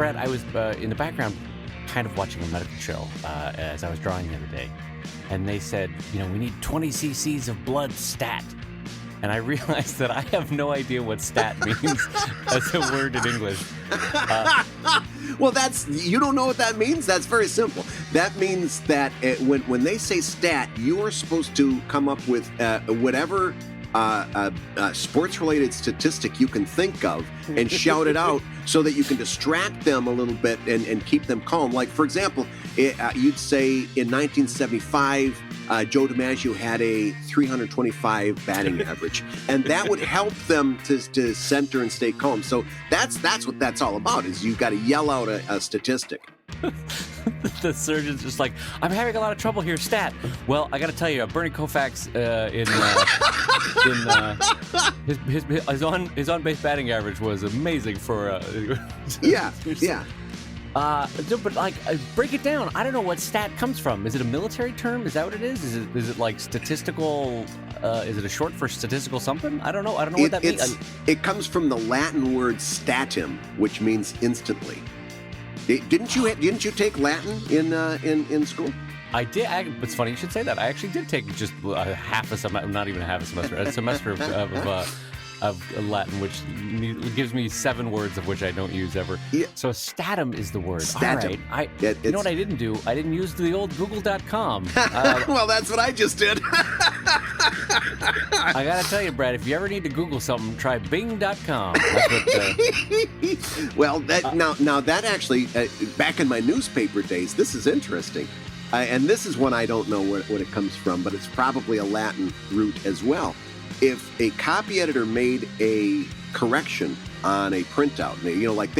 Brad, I was in the background kind of watching a medical show as I was drawing the other day. And they said, we need 20 cc's of blood stat. And I realized that I have no idea what stat means as a word in English. Well, you don't know what that means? That's very simple. That means that when they say stat, you are supposed to come up with whatever sports-related statistic you can think of and shout it out so that you can distract them a little bit and keep them calm. Like, for example, you'd say in 1975, Joe DiMaggio had a 325 batting average, and that would help them to center and stay calm. So that's what that's all about, is you got to yell out a statistic. The surgeon's just like, I'm having a lot of trouble here, stat. Well, I got to tell you, Bernie Koufax his on-base batting average was amazing for... Yeah. But break it down. I don't know what stat comes from. Is it a military term? Is that what it is? Is it like statistical? Is it a short for statistical something? I don't know. I don't know what that means. It comes from the Latin word statim, which means instantly. Didn't you take Latin in school? I did. It's funny you should say that. I actually did take just half a semester, not even half a semester, a semester of Latin, which gives me 7 words of which I don't use ever. Yeah. So statum is the word. Statum. All right. You know what I didn't do? I didn't use the old Google.com. Well, that's what I just did. I got to tell you, Brad, if you ever need to Google something, try Bing.com. Well, now that actually, back in my newspaper days, this is interesting. And this is one I don't know what it comes from, but it's probably a Latin root as well. If a copy editor made a correction on a printout, like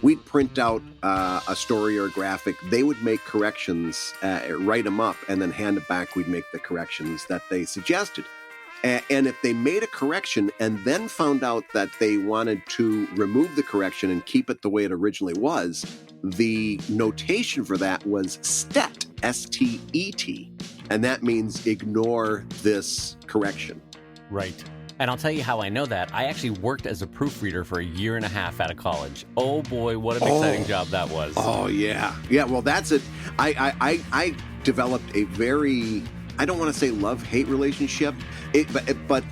we'd print out a story or a graphic, they would make corrections, write them up, and then hand it back. We'd make the corrections that they suggested. And if they made a correction and then found out that they wanted to remove the correction and keep it the way it originally was, the notation for that was STET, S-T-E-T. And that means ignore this correction. Right. And I'll tell you how I know that. I actually worked as a proofreader for a year and a half out of college. Oh boy, what an exciting job that was. Oh yeah. Yeah, well that's it. I developed a very, I don't want to say love-hate relationship, but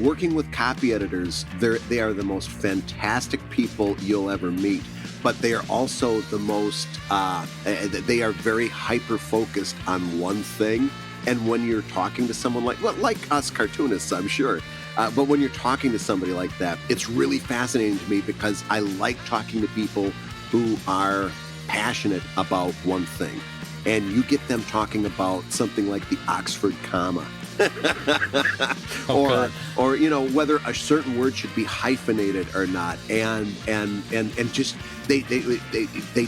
working with copy editors, they are the most fantastic people you'll ever meet. But they are also the most, they are very hyper-focused on one thing. And when you're talking to someone like us cartoonists, I'm sure, but when you're talking to somebody like that, it's really fascinating to me because I like talking to people who are passionate about one thing. And you get them talking about something like the Oxford comma. or whether a certain word should be hyphenated or not, and just they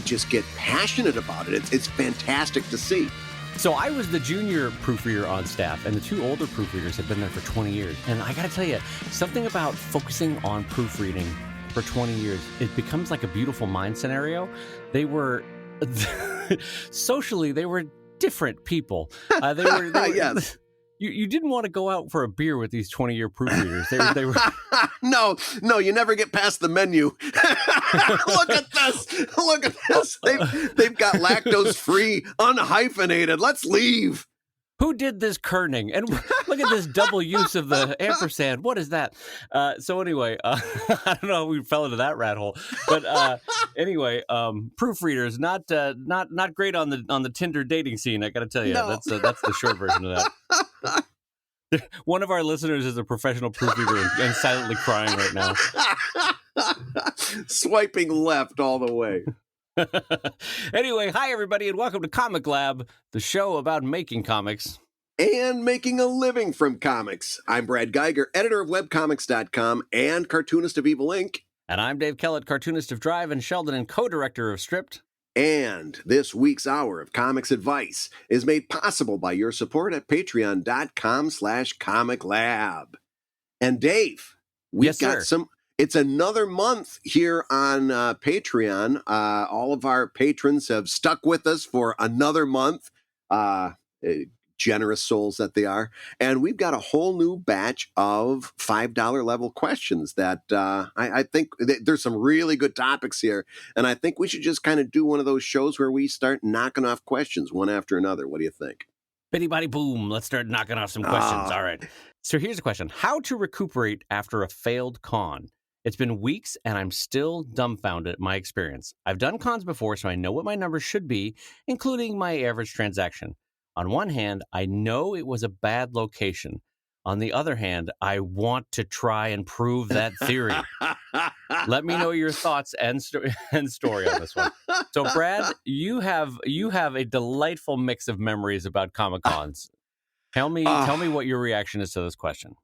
just get passionate about it. It's fantastic to see. So I was the junior proofreader on staff, and the 2 older proofreaders had been there for 20 years. And I got to tell you, something about focusing on proofreading for 20 years, it becomes like a beautiful mind scenario. They were socially, they were different people. They were yes. You didn't want to go out for a beer with these 20-year proofreaders. They were No, you never get past the menu. Look at this. They've got lactose-free, unhyphenated. Let's leave. Who did this kerning? And look at this double use of the ampersand. What is that? So anyway, I don't know how we fell into that rat hole. But anyway, proofreaders not great on the Tinder dating scene. I got to tell you, no. That's the short version of that. One of our listeners is a professional proofreader and silently crying right now. Swiping left all the way. Anyway, hi everybody and welcome to Comic Lab, the show about making comics. And making a living from comics. I'm Brad Geiger, editor of webcomics.com and cartoonist of Evil Inc. And I'm Dave Kellett, cartoonist of Drive and Sheldon and co-director of Stripped. And this week's hour of comics advice is made possible by your support at patreon.com/comiclab. And Dave, we've got some... It's another month here on Patreon. All of our patrons have stuck with us for another month. generous souls that they are. And we've got a whole new batch of $5 level questions that I think there's some really good topics here. And I think we should just kind of do one of those shows where we start knocking off questions one after another. What do you think? Bitty body boom. Let's start knocking off some questions. All right. So here's a question. How to recuperate after a failed con? It's been weeks and I'm still dumbfounded at my experience. I've done cons before, so I know what my numbers should be, including my average transaction. On one hand, I know it was a bad location. On the other hand, I want to try and prove that theory. Let me know your thoughts and story on this one. So, Brad, you have a delightful mix of memories about Comic-Cons. Tell me what your reaction is to this question.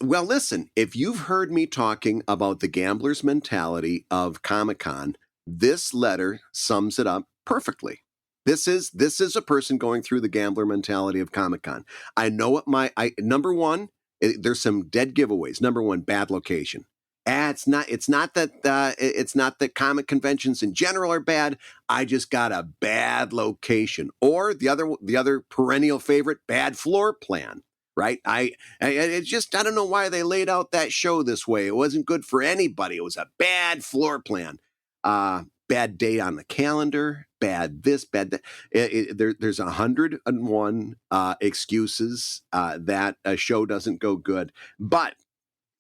Well, listen, if you've heard me talking about the gambler's mentality of Comic-Con, this letter sums it up perfectly. This is a person going through the gambler mentality of Comic-Con. I know what number one, there's some dead giveaways. Number one, bad location. It's not that comic conventions in general are bad. I just got a bad location. Or the other perennial favorite, bad floor plan. Right? I don't know why they laid out that show this way. It wasn't good for anybody. It was a bad floor plan. Bad date on the calendar, bad this, bad that. There's 101 excuses that a show doesn't go good. But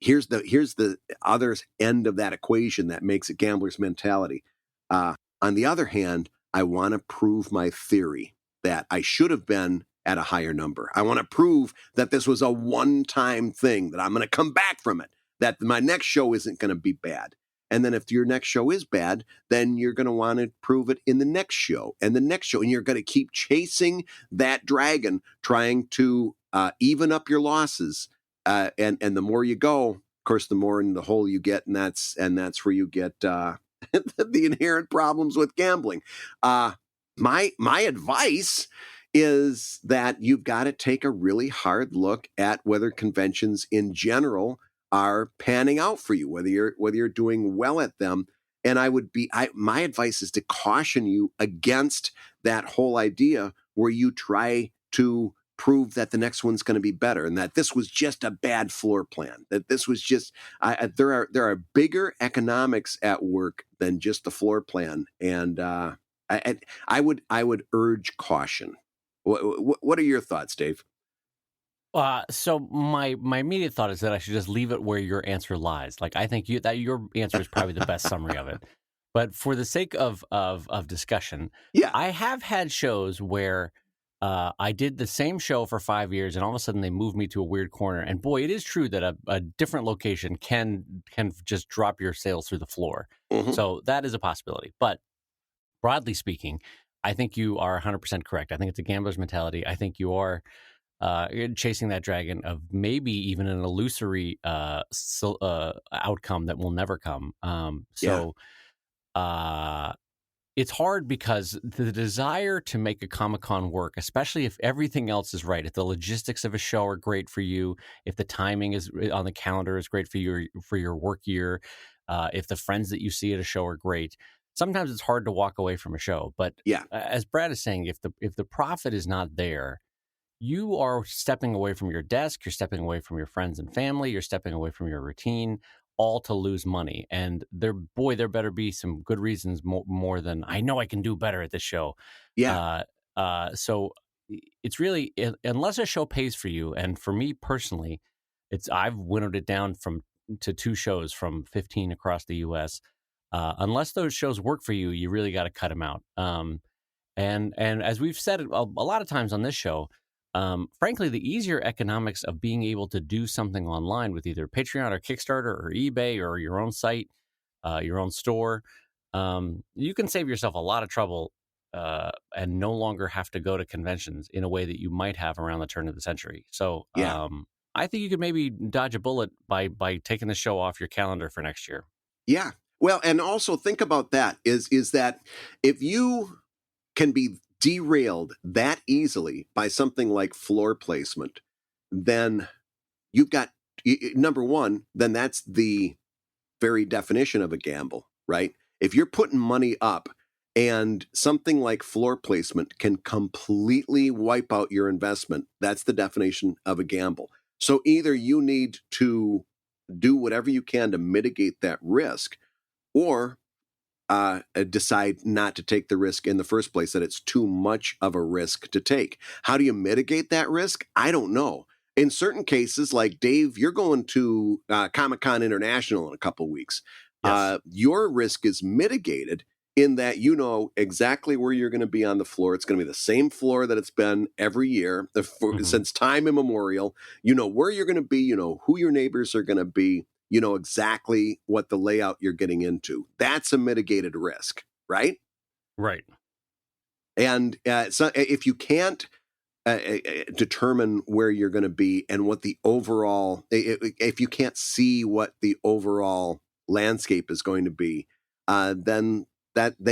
here's the other end of that equation that makes it gambler's mentality. On the other hand, I want to prove my theory that I should have been at a higher number. I want to prove that this was a one-time thing, that I'm going to come back from it, that my next show isn't going to be bad. And then if your next show is bad, then you're going to want to prove it in the next show and the next show. And you're going to keep chasing that dragon, trying to even up your losses. And the more you go, of course, the more in the hole you get. And that's where you get the inherent problems with gambling. My advice is that you've got to take a really hard look at whether conventions in general are panning out for you, whether you're doing well at them. And my advice is to caution you against that whole idea where you try to prove that the next one's going to be better and that this was just a bad floor plan, that this was just there are bigger economics at work than just the floor plan. And I would urge caution. What are your thoughts, Dave? So my immediate thought is that I should just leave it where your answer lies. Like, I think that your answer is probably the best summary of it. But for the sake of discussion, yeah, I have had shows where I did the same show for 5 years, and all of a sudden they moved me to a weird corner. And boy, it is true that a different location can just drop your sales through the floor. Mm-hmm. So that is a possibility. But broadly speaking, I think you are 100% correct. I think it's a gambler's mentality. I think you are chasing that dragon of maybe even an illusory outcome that will never come. It's hard because the desire to make a Comic-Con work, especially if everything else is right, if the logistics of a show are great for you, if the timing is on the calendar is great for your work year, if the friends that you see at a show are great. Sometimes it's hard to walk away from a show, but as Brad is saying, if the profit is not there, you are stepping away from your desk, you're stepping away from your friends and family, you're stepping away from your routine, all to lose money. And there better be some good reasons more than I know I can do better at this show. Yeah. So it's really, unless a show pays for you, and for me personally, I've winnowed it down to 2 shows from 15 across the U.S. Unless those shows work for you, you really got to cut them out. And as we've said a lot of times on this show, frankly, the easier economics of being able to do something online with either Patreon or Kickstarter or eBay or your own site, your own store, you can save yourself a lot of trouble and no longer have to go to conventions in a way that you might have around the turn of the century. So I think you could maybe dodge a bullet by taking the show off your calendar for next year. Yeah. Well, and also think about that is that if you can be derailed that easily by something like floor placement, then you've got, number one, then that's the very definition of a gamble, right? If you're putting money up And something like floor placement can completely wipe out your investment. That's the definition of a gamble. So either you need to do whatever you can to mitigate that risk, or decide not to take the risk in the first place, that it's too much of a risk to take. How do you mitigate that risk? I don't know. In certain cases, like Dave, you're going to Comic-Con International in a couple weeks. Yes. Your risk is mitigated in that you know exactly where you're going to be on the floor. It's going to be the same floor that it's been every year since time immemorial. You know where you're going to be. You know who your neighbors are going to be. You know exactly what the layout you're getting into. That's a mitigated risk, right? Right. And so if you can't determine where you're going to be and what the overall, if you can't see what the overall landscape is going to be, then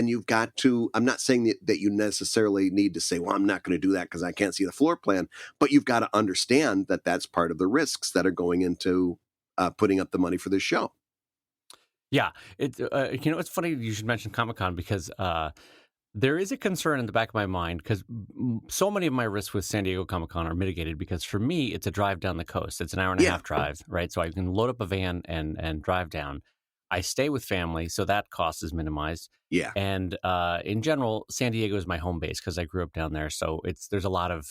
you've got to, I'm not saying that you necessarily need to say, well, I'm not going to do that because I can't see the floor plan, but you've got to understand that that's part of the risks that are going into putting up the money for this show. Yeah. It's funny you should mention Comic-Con because there is a concern in the back of my mind because so many of my risks with San Diego Comic-Con are mitigated because for me, it's a drive down the coast. It's an hour and a half drive, right? So I can load up a van and drive down. I stay with family, so that cost is minimized. Yeah. And in general, San Diego is my home base because I grew up down there. So there's a lot of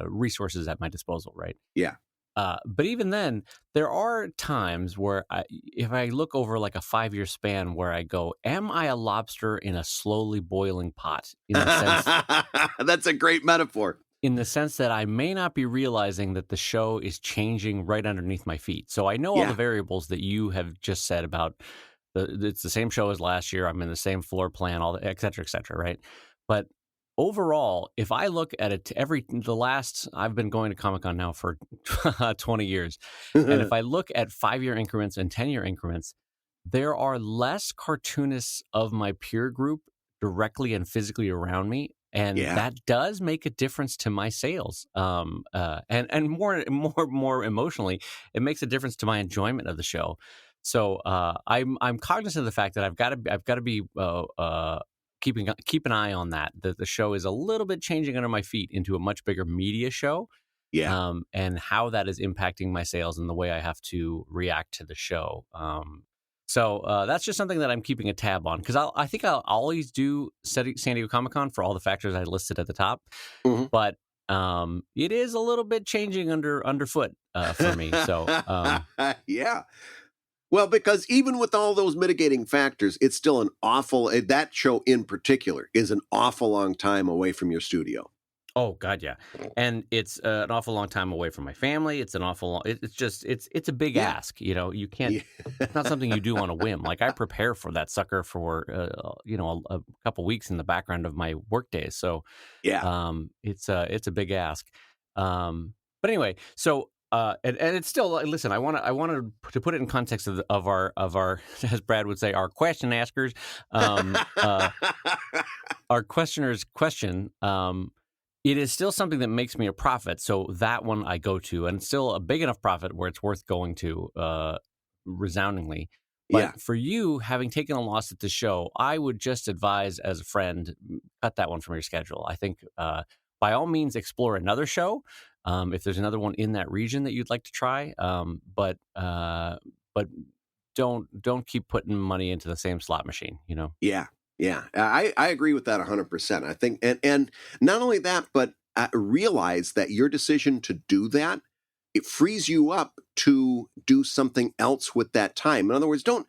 resources at my disposal, right? Yeah. But even then, there are times where if I look over like a 5-year span where I go, am I a lobster in a slowly boiling pot? In the sense, that's a great metaphor. In the sense that I may not be realizing that the show is changing right underneath my feet. So I know all the variables that you have just said about it's the same show as last year. I'm in the same floor plan, all et cetera, right? But overall, if I look at it, I've been going to Comic-Con now for 20 years. And if I look at 5-year increments and 10-year increments, there are less cartoonists of my peer group directly and physically around me. And that does make a difference to my sales. And more emotionally, it makes a difference to my enjoyment of the show. So I'm cognizant of the fact that I've got to be keep an eye on that the show is a little bit changing under my feet into a much bigger media show. And how that is impacting my sales and the way I have to react to the show. So that's just something that I'm keeping a tab on because I think I'll always do San Diego Comic-Con for all the factors I listed at the top. But it is a little bit changing underfoot for me. So yeah. Well, because even with all those mitigating factors, it's still that show in particular is an awful long time away from your studio. Oh God, yeah, and it's an awful long time away from my family. It's an awful. It's a big ask. You know, you can't. It's not something you do on a whim. Like I prepare for that sucker for a couple weeks in the background of my work days. So it's a big ask. But anyway, so. And it's still listen. I wanted to put it in context of our as Brad would say, our question askers, our questioner's question. It is still something that makes me a profit. So that one I go to, and it's still a big enough profit where it's worth going to resoundingly. But for you, having taken a loss at the show, I would just advise as a friend, cut that one from your schedule. I think by all means explore another show. If there's another one in that region that you'd like to try, but don't keep putting money into the same slot machine, you know? Yeah. I agree with that 100%. I think, and not only that, but realize that your decision to do that, it frees you up to do something else with that time. In other words, don't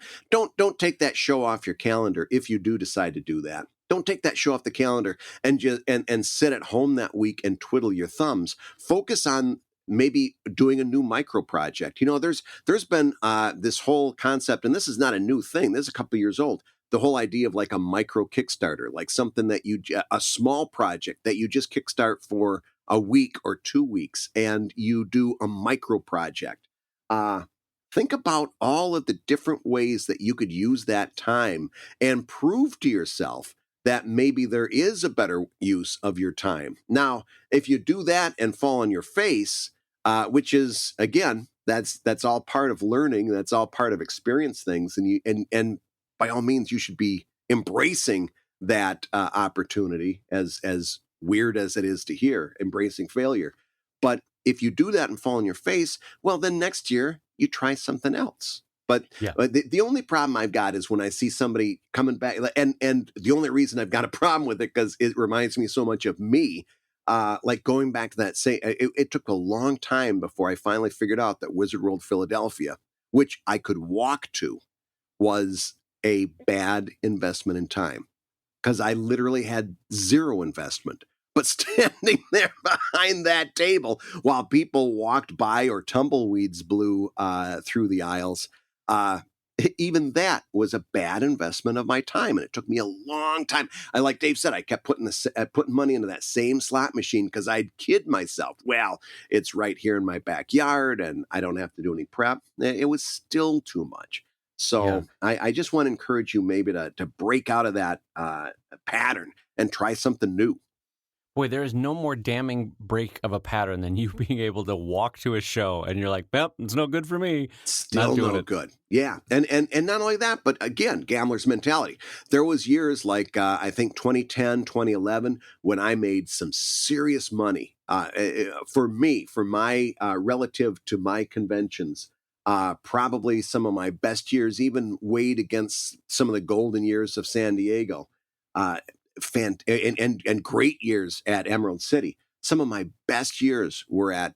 take that show off your calendar if you do decide to do that. Don't take that show off the calendar and just and sit at home that week and twiddle your thumbs. Focus on maybe doing a new micro project. You know, there's been this whole concept, and this is not a new thing. This is a couple of years old. The whole idea of like a micro Kickstarter, like something that a small project that you just kickstart for a week or 2 weeks, and you do a micro project. Think about all of the different ways that you could use that time and prove to yourself that maybe there is a better use of your time. Now, if you do that and fall on your face, which is, again, that's all part of learning. That's all part of experience things. And by all means, you should be embracing that opportunity, as weird as it is to hear, embracing failure. But if you do that and fall on your face, well, then next year you try something else. But Yeah. the only problem I've got is when I see somebody coming back, and the only reason I've got a problem with it because it reminds me so much of me. Like going back to that, it took a long time before I finally figured out that Wizard World Philadelphia, which I could walk to, was a bad investment in time because I literally had zero investment. But standing there behind that table while people walked by or tumbleweeds blew through the aisles, even that was a bad investment of my time. And it took me a long time. Like Dave said, I kept putting money into that same slot machine because I'd kid myself. Well, it's right here in my backyard and I don't have to do any prep. It was still too much. So I just want to encourage you maybe to break out of that pattern and try something new. Boy, there is no more damning break of a pattern than you being able to walk to a show and you're like, well, it's no good for me. Still no good. Yeah. And not only that, but again, gambler's mentality. There was years like, I think 2010, 2011, when I made some serious money for my relative to my conventions. Probably some of my best years, even weighed against some of the golden years of San Diego. And great years at Emerald City. Some of my best years were at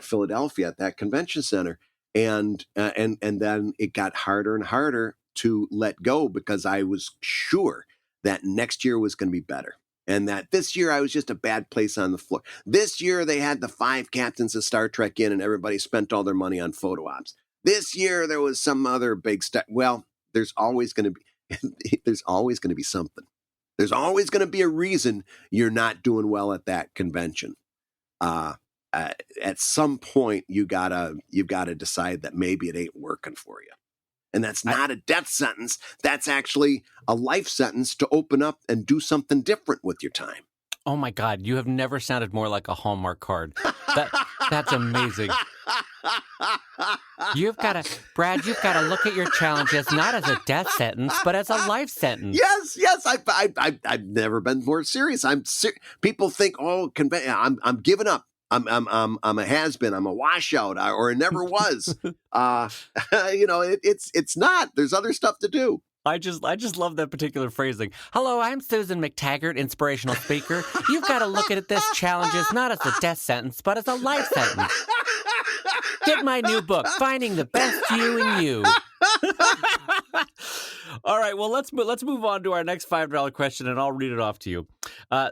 Philadelphia at that convention center, and then it got harder and harder to let go because I was sure that next year was going to be better, and that this year I was just a bad place on the floor. This year they had the 5 captains of Star Trek in, and everybody spent all their money on photo ops. This year there was some other big stuff. Well, there's always going to be something. There's always going to be a reason you're not doing well at that convention. At some point, you've got to decide that maybe it ain't working for you. And that's not a death sentence. That's actually a life sentence to open up and do something different with your time. Oh, my God. You have never sounded more like a Hallmark card. That's amazing. Brad, you've got to look at your challenges not as a death sentence, but as a life sentence. Yes. I've never been more serious. People think, I'm giving up. I'm a has-been. I'm a washout, or it never was. It's not. There's other stuff to do. I just love that particular phrasing. Hello, I'm Susanne MacTaggart, inspirational speaker. You've got to look at this challenges not as a death sentence, but as a life sentence. Get my new book, Finding the Best You in You. All right, well, let's move on to our next $5 question, and I'll read it off to you.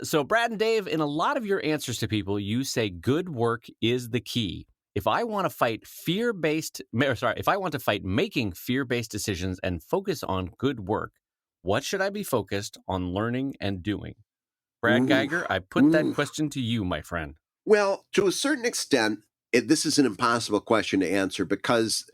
So, Brad and Dave, in a lot of your answers to people, you say good work is the key. If I want to fight making fear-based decisions and focus on good work, what should I be focused on learning and doing? Brad Geiger, I put that question to you, my friend. Well, to a certain extent, this is an impossible question to answer because,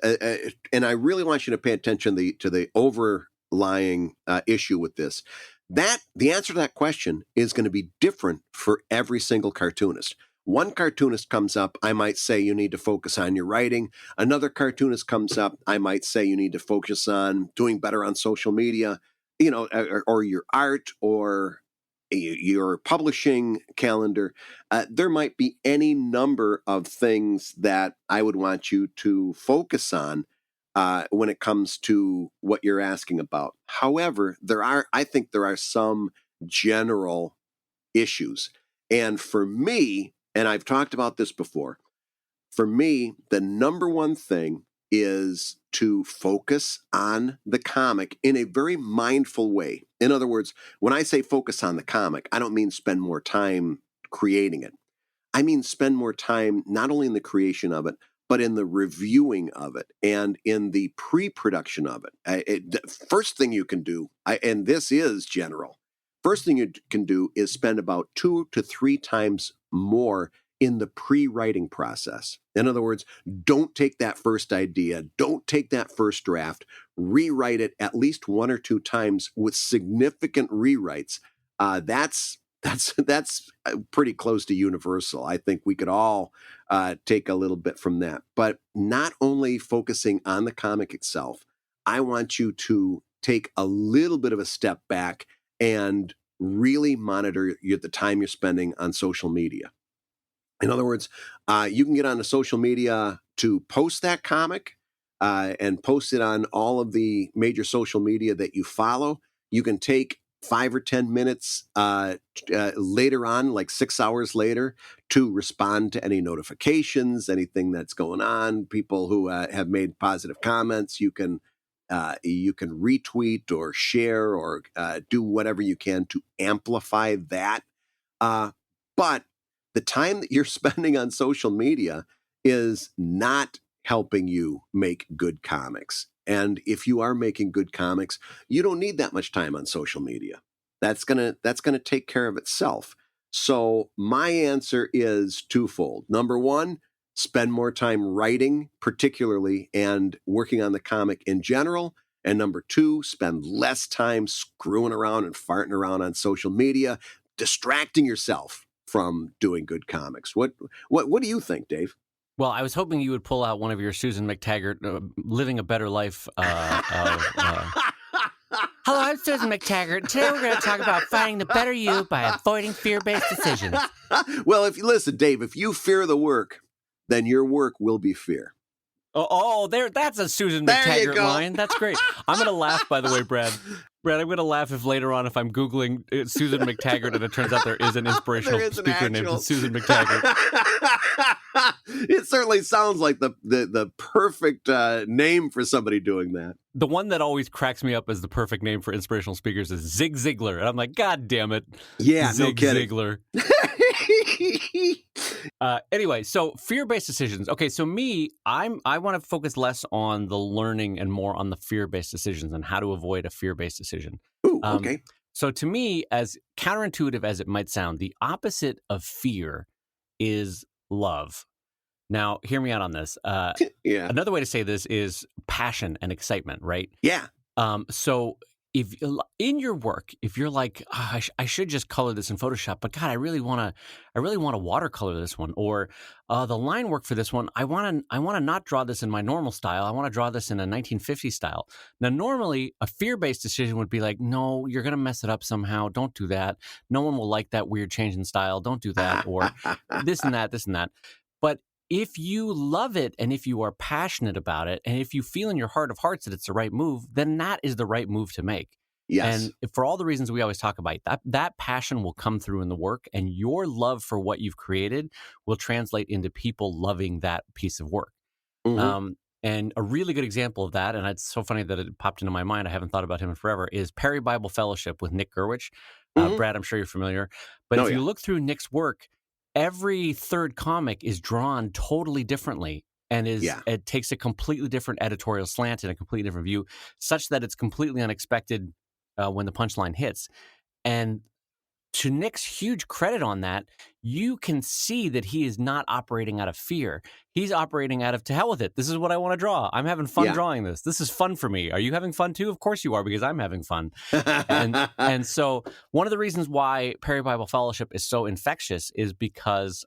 and I really want you to pay attention to the overlying issue with this. The answer to that question is going to be different for every single cartoonist. One cartoonist comes up, I might say you need to focus on your writing. Another cartoonist comes up, I might say you need to focus on doing better on social media, or your art or your publishing calendar. There might be any number of things that I would want you to focus on when it comes to what you're asking about. However, I think there are some general issues. And for me, and I've talked about this before, for me, the number one thing is to focus on the comic in a very mindful way. In other words, when I say focus on the comic, I don't mean spend more time creating it. I mean spend more time not only in the creation of it, but in the reviewing of it and in the pre-production of it. The first thing you can do, and this is general, first thing you can do is spend about 2 to 3 times more in the pre-writing process. In other words, don't take that first idea, don't take that first draft, rewrite it at least 1 or 2 times with significant rewrites. That's pretty close to universal. I think we could all take a little bit from that. But not only focusing on the comic itself, I want you to take a little bit of a step back and really monitor the time you're spending on social media. In other words, you can get onto social media to post that comic and post it on all of the major social media that you follow. You can take 5 or 10 minutes later on, like 6 hours later, to respond to any notifications, anything that's going on, people who have made positive comments. You can retweet or share or do whatever you can to amplify that. But the time that you're spending on social media is not helping you make good comics. And if you are making good comics, you don't need that much time on social media. That's gonna take care of itself. So my answer is twofold. Number one, spend more time writing, particularly, and working on the comic in general. And number two, spend less time screwing around and farting around on social media, distracting yourself from doing good comics. What do you think, Dave? Well, I was hoping you would pull out one of your Susanne MacTaggart, living a better life. Hello, I'm Susanne MacTaggart. Today we're going to talk about finding the better you by avoiding fear-based decisions. Well, if you listen, Dave, if you fear the work, then your work will be fear. That's a Susanne MacTaggart line. That's great. I'm going to laugh, by the way, Brad. Brad, I'm going to laugh if later on, if I'm Googling Susanne MacTaggart and it turns out there is an inspirational speaker named Susanne MacTaggart. It certainly sounds like the perfect name for somebody doing that. The one that always cracks me up as the perfect name for inspirational speakers is Zig Ziglar. And I'm like, God damn it. Yeah, Zig no kidding. Ziglar. Anyway, so fear-based decisions. Okay, so I want to focus less on the learning and more on the fear-based decisions and how to avoid a fear-based decision. Ooh, okay. So to me, as counterintuitive as it might sound, the opposite of fear is love. Now, hear me out on this. Yeah. Another way to say this is passion and excitement, right? Yeah. So if in your work, if you're like, I should just color this in Photoshop, but God, I really want to watercolor this one, or the line work for this one, I want to not draw this in my normal style. I want to draw this in a 1950s style. Now, normally a fear-based decision would be like, no, you're going to mess it up somehow. Don't do that. No one will like that weird change in style. Don't do that. Or this and that. But if you love it and if you are passionate about it and if you feel in your heart of hearts that it's the right move, then that is the right move to make. Yes. And for all the reasons we always talk about, that passion will come through in the work, and your love for what you've created will translate into people loving that piece of work. Mm-hmm. And a really good example of that, and it's so funny that it popped into my mind, I haven't thought about him in forever, is Perry Bible Fellowship with Nick Gerwich. Mm-hmm. Brad, I'm sure you're familiar. But if you look through Nick's work, every third comic is drawn totally differently and it takes a completely different editorial slant and a completely different view, such that it's completely unexpected when the punchline hits. And to Nick's huge credit on that, you can see that he is not operating out of fear. He's operating out of, to hell with it. This is what I want to draw. I'm having fun drawing this. This is fun for me. Are you having fun too? Of course you are, because I'm having fun. and so one of the reasons why Perry Bible Fellowship is so infectious is because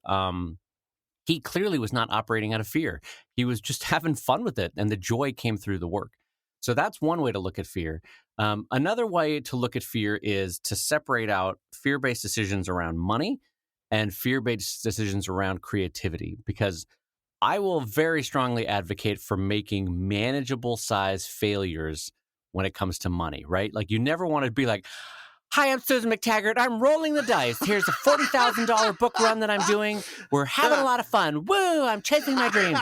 he clearly was not operating out of fear. He was just having fun with it, and the joy came through the work. So that's one way to look at fear. Another way to look at fear is to separate out fear-based decisions around money and fear-based decisions around creativity, because I will very strongly advocate for making manageable size failures when it comes to money, right? Like, you never want to be like, hi, I'm Susanne MacTaggart. I'm rolling the dice. Here's a $40,000 book run that I'm doing. We're having a lot of fun. Woo, I'm chasing my dream.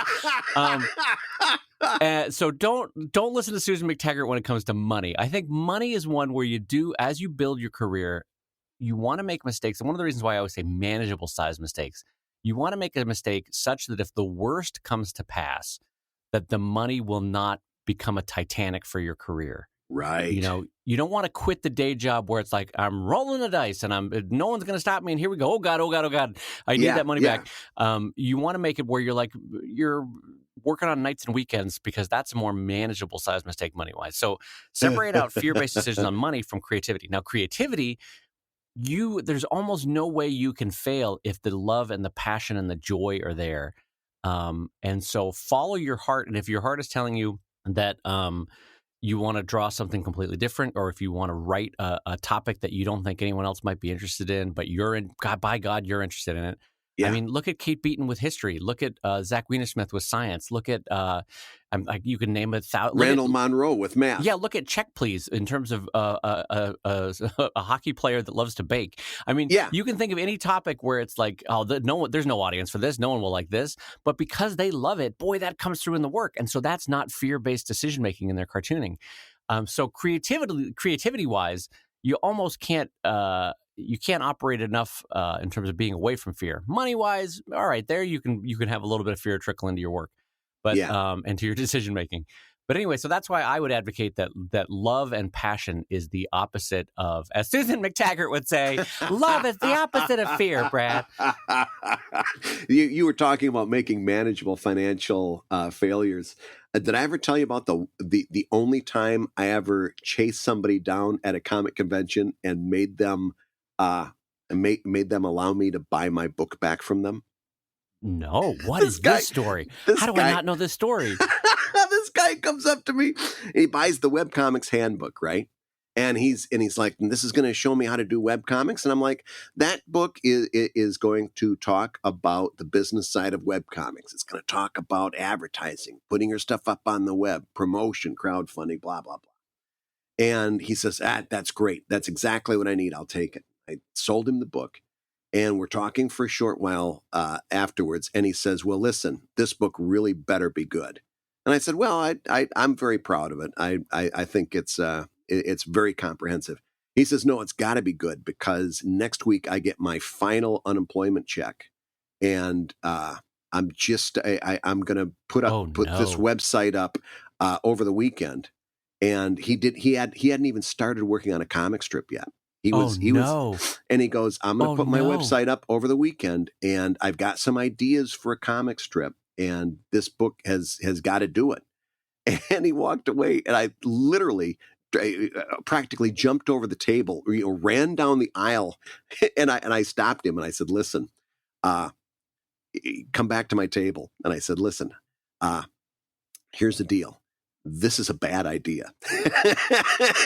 So don't listen to Susanne MacTaggart when it comes to money. I think money is one where as you build your career, you want to make mistakes. And one of the reasons why I always say manageable size mistakes, you want to make a mistake such that if the worst comes to pass, that the money will not become a Titanic for your career. Right. You know, you don't want to quit the day job where it's like, I'm rolling the dice and no one's going to stop me. And here we go. Oh God. I need that money back. You want to make it where you're working on nights and weekends, because that's a more manageable size mistake money-wise. So separate out fear-based decisions on money from creativity. Now, creativity, there's almost no way you can fail if the love and the passion and the joy are there. And so follow your heart. And if your heart is telling you that you want to draw something completely different, or if you want to write a topic that you don't think anyone else might be interested in, but you're in, God, by God, you're interested in it. I Yeah. mean, look at Kate Beaton with history. Look at Zach Wienersmith with science. Look at, you can name it. Randall Monroe with math. Yeah, look at Check Please in terms of a hockey player that loves to bake. I mean, Yeah. you can think of any topic where it's like, oh, there's no audience for this. No one will like this. But because they love it, boy, that comes through in the work. And so that's not fear-based decision-making in their cartooning. So creativity-wise, you almost can't you can't operate enough in terms of being away from fear. Money-wise, all right, there you can have a little bit of fear trickle into your work, but into your decision-making. But anyway, so that's why I would advocate that love and passion is the opposite of, as Susanne MacTaggart would say, love is the opposite of fear, Brad. You were talking about making manageable financial failures. Did I ever tell you about the only time I ever chased somebody down at a comic convention and made them allow me to buy my book back from them? No. What is this story? How do I not know this story? This guy comes up to me. He buys the webcomics handbook, right? And he's like, this is going to show me how to do webcomics. And I'm like, that book is going to talk about the business side of webcomics. It's going to talk about advertising, putting your stuff up on the web, promotion, crowdfunding, blah, blah, blah. And he says, that's great. That's exactly what I need. I'll take it. I sold him the book. And we're talking for a short while afterwards. And he says, well, listen, this book really better be good. And I said, well, I'm very proud of it. I think it's very comprehensive. He says, no, it's got to be good because next week I get my final unemployment check. And I'm going to put this website up over the weekend. And he hadn't even started working on a comic strip yet. He was, and he goes, I'm going to put my website up over the weekend and I've got some ideas for a comic strip and this book has got to do it. And he walked away and I literally practically jumped over the table, ran down the aisle and I stopped him and I said, listen, come back to my table. And I said, listen, here's the deal. This is a bad idea.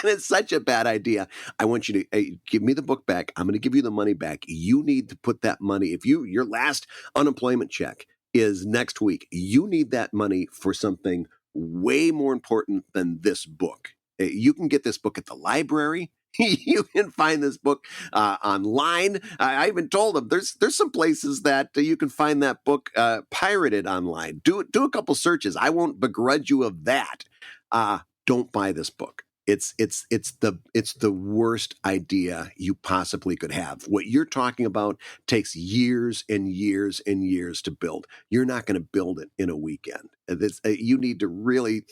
It's such a bad idea. I want you to give me the book back. I'm going to give you the money back. You need to put that money. If your last unemployment check is next week, you need that money for something way more important than this book. You can get this book at the library. You can find this book online. I even told him there's some places that you can find that book pirated online. Do a couple searches. I won't begrudge you of that. Don't buy this book. It's the worst idea you possibly could have. What you're talking about takes years and years and years to build. You're not going to build it in a weekend. You need to really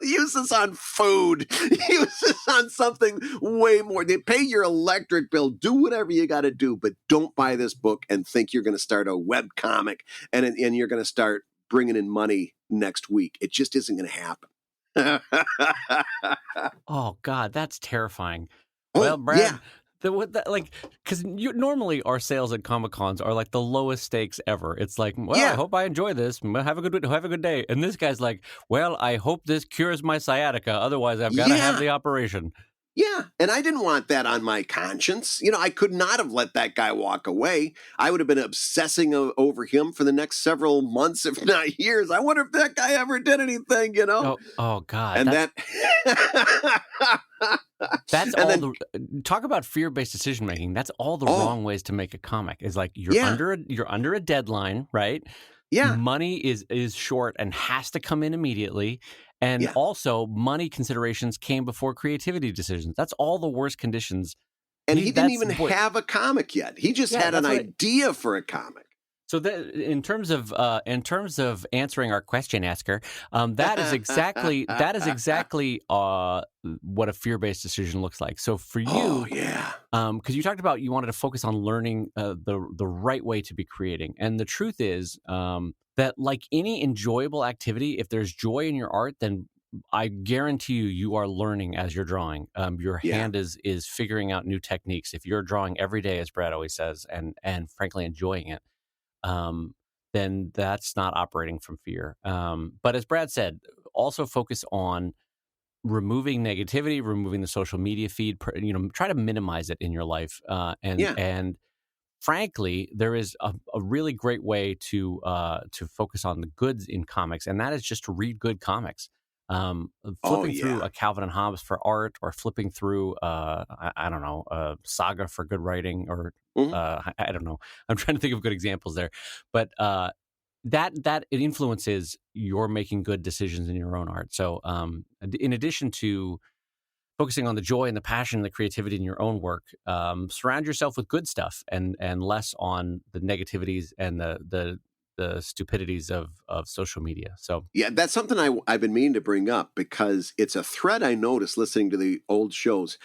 use this on food. Use this on something way more. They pay your electric bill. Do whatever you got to do, but don't buy this book and think you're going to start a web comic and you're going to start bringing in money next week. It just isn't going to happen. Oh God, that's terrifying. Well, Brad, because normally our sales at Comic Cons are like the lowest stakes ever. It's like, well, I hope I enjoy this. Have a good day. And this guy's like, well, I hope this cures my sciatica. Otherwise, I've got to have the operation. Yeah, and I didn't want that on my conscience. I could not have let that guy walk away. I would have been obsessing over him for the next several months, if not years. I wonder if that guy ever did anything, Oh God. And talk about fear-based decision-making. That's all the wrong ways to make a comic. Is like you're under a deadline, right? Yeah. Money is short and has to come in immediately. And also, money considerations came before creativity decisions. That's all the worst conditions. And he didn't even have a comic yet. He just had an idea for a comic. So in terms of answering our question, Asker, that is exactly what a fear-based decision looks like. So for you, because you talked about you wanted to focus on learning the right way to be creating, and the truth is that like any enjoyable activity, if there's joy in your art, then I guarantee you are learning as you're drawing. Your hand is figuring out new techniques. If you're drawing every day, as Brad always says, and frankly enjoying it, then that's not operating from fear. But as Brad said, also focus on removing negativity, removing the social media feed, try to minimize it in your life. And frankly, there is a really great way to focus on the goods in comics, and that is just to read good comics. Flipping through a Calvin and Hobbes for art, or flipping through I don't know, a Saga for good writing, or I don't know. I'm trying to think of good examples there, but that it influences your making good decisions in your own art. So in addition to focusing on the joy and the passion and the creativity in your own work, surround yourself with good stuff, and less on the negativities and the stupidities of social media. So yeah, that's something I've been meaning to bring up, because it's a thread I noticed listening to the old shows.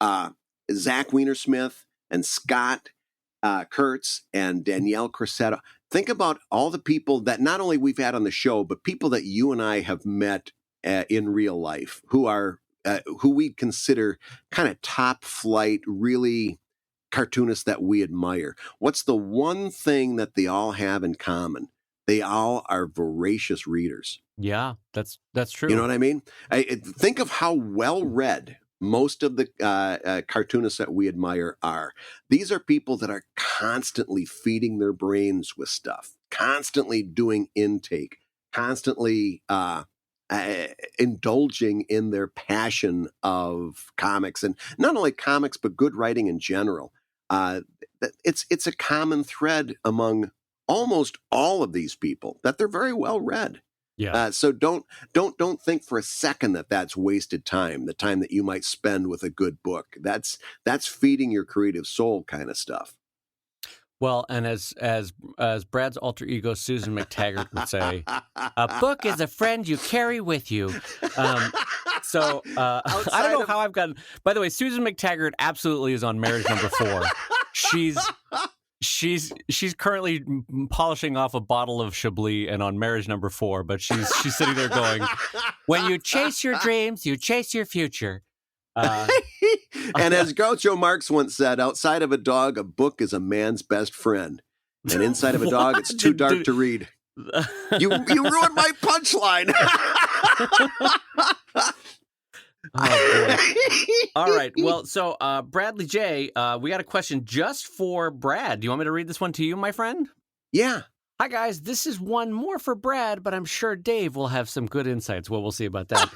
Zach Weinersmith and Scott Kurtz and Danielle Corsetto. Think about all the people that not only we've had on the show, but people that you and I have met in real life, who are who we consider kind of top flight, really cartoonists that we admire. What's the one thing that they all have in common? They all are voracious readers. yeah, that's true. You know what I mean? Think of how well read most of the cartoonists that we admire are. These are people that are constantly feeding their brains with stuff, constantly doing intake, constantly indulging in their passion of comics, and not only comics, but good writing in general. It's a common thread among almost all of these people that they're very well read. Yeah. So don't think for a second that that's wasted time. The time that you might spend with a good book, that's feeding your creative soul kind of stuff. Well, and as Brad's alter ego Susanne MacTaggart would say, a book is a friend you carry with you. So I don't know how I've gotten. By the way, Susanne MacTaggart absolutely is on marriage number 4. She's currently polishing off a bottle of Chablis and on marriage number 4, but she's sitting there going, "When you chase your dreams, you chase your future." And as Groucho Marx once said, outside of a dog, a book is a man's best friend. And inside of a dog, it's too dark to read. You ruined my punchline. Oh, boy. All right. Well, so Bradley J., we got a question just for Brad. Do you want me to read this one to you, my friend? Yeah. Hi, guys. This is one more for Brad, but I'm sure Dave will have some good insights. Well, we'll see about that.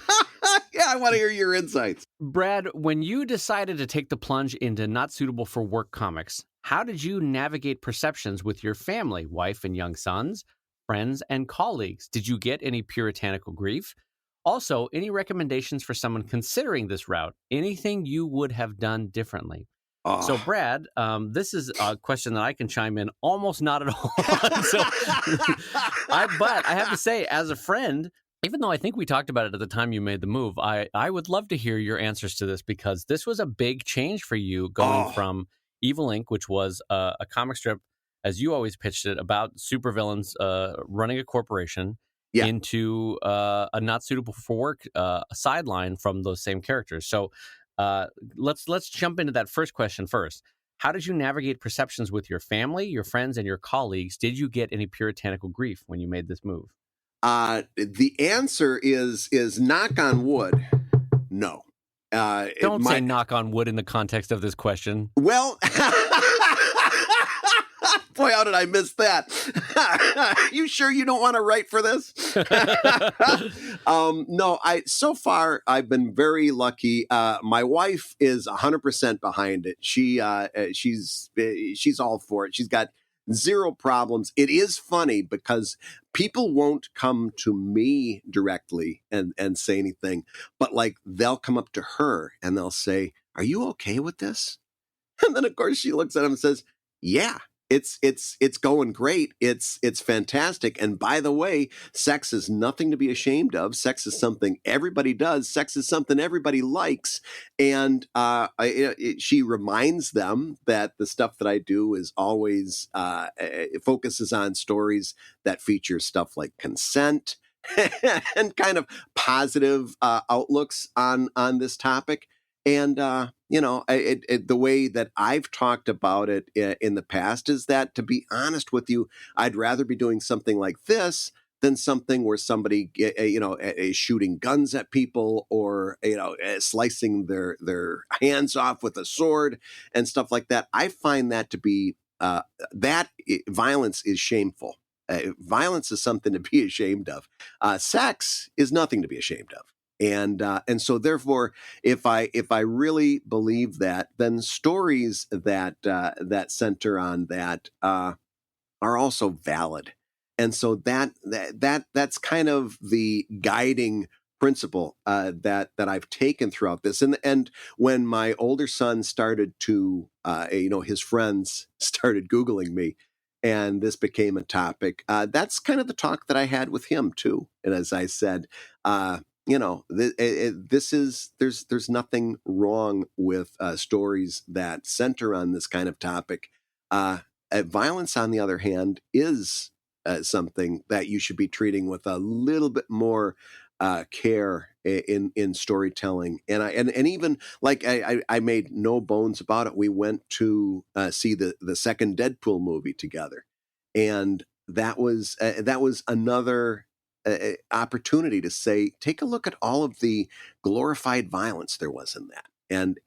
Yeah, I want to hear your insights. Brad, when you decided to take the plunge into not suitable for work comics, how did you navigate perceptions with your family, wife and young sons, friends, and colleagues? Did you get any puritanical grief? Also, any recommendations for someone considering this route? Anything you would have done differently? Oh. So, Brad, this is a question that I can chime in almost not at all on. But I have to say, as a friend, even though I think we talked about it at the time you made the move, I would love to hear your answers to this, because this was a big change for you going from Evil Inc., which was a comic strip, as you always pitched it, about supervillains running a corporation, into a not suitable for work sideline from those same characters. So let's jump into that first question first. How did you navigate perceptions with your family, your friends, and your colleagues? Did you get any puritanical grief when you made this move? The answer is knock on wood, no. Don't say knock on wood in the context of this question. Well, boy, how did I miss that? You sure you don't want to write for this? No, so far I've been very lucky. My wife is 100% behind it. She's all for it. She's got zero problems. It is funny because people won't come to me directly and say anything, but like they'll come up to her and they'll say, "Are you okay with this?" And then of course she looks at him and says, "Yeah, it's going great. It's fantastic. And by the way, sex is nothing to be ashamed of. Sex is something everybody does. Sex is something everybody likes." And she reminds them that the stuff that I do is always it focuses on stories that feature stuff like consent and kind of positive outlooks on this topic. And, the way that I've talked about it in the past is that, to be honest with you, I'd rather be doing something like this than something where somebody, is shooting guns at people, or slicing their hands off with a sword and stuff like that. I find that to be violence is shameful. Violence is something to be ashamed of. Sex is nothing to be ashamed of. And so therefore, if I really believe that, then stories that center on that are also valid. And so that's kind of the guiding principle that I've taken throughout this. And when my older son started to, his friends started Googling me, and this became a topic, that's kind of the talk that I had with him too. And as I said, there's nothing wrong with stories that center on this kind of topic. Violence, on the other hand, is something that you should be treating with a little bit more care in storytelling. And even like I made no bones about it. We went to see the second Deadpool movie together, and that was another opportunity to say, take a look at all of the glorified violence there was in that. And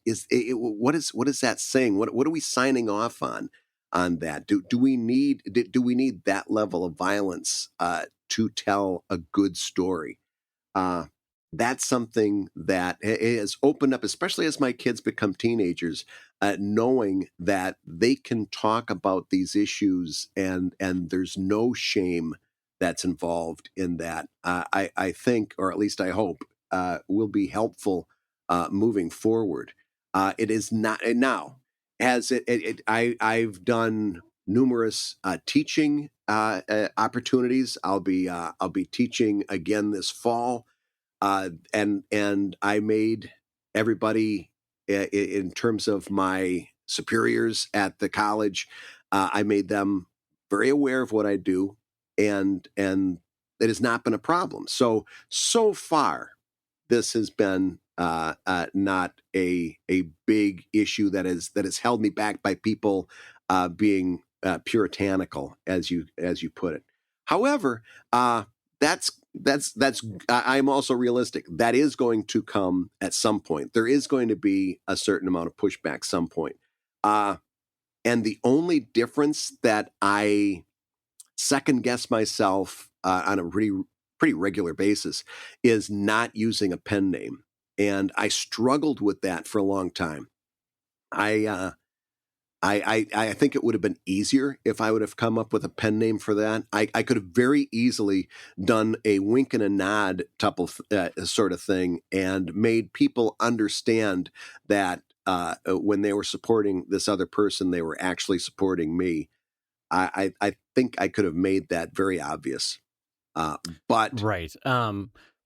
what is that saying? What are we signing off on that? Do we need that level of violence to tell a good story? That's something that has opened up, especially as my kids become teenagers, knowing that they can talk about these issues and there's no shame that's involved in that. I think, or at least I hope, will be helpful moving forward. It is not now. I've done numerous teaching opportunities. I'll be teaching again this fall, and I made everybody, in terms of my superiors at the college, I made them very aware of what I do, and it has not been a problem. So far, this has been not a big issue that has held me back by people being puritanical, as you put it. However, that's I'm also realistic. That is going to come at some point. There is going to be a certain amount of pushback some point. And the only difference that I second guess myself on a pretty regular basis is not using a pen name. And I struggled with that for a long time. I think it would have been easier if I would have come up with a pen name for that. I could have very easily done a wink and a nod sort of thing, and made people understand that when they were supporting this other person, they were actually supporting me. I think I could have made that very obvious. But right.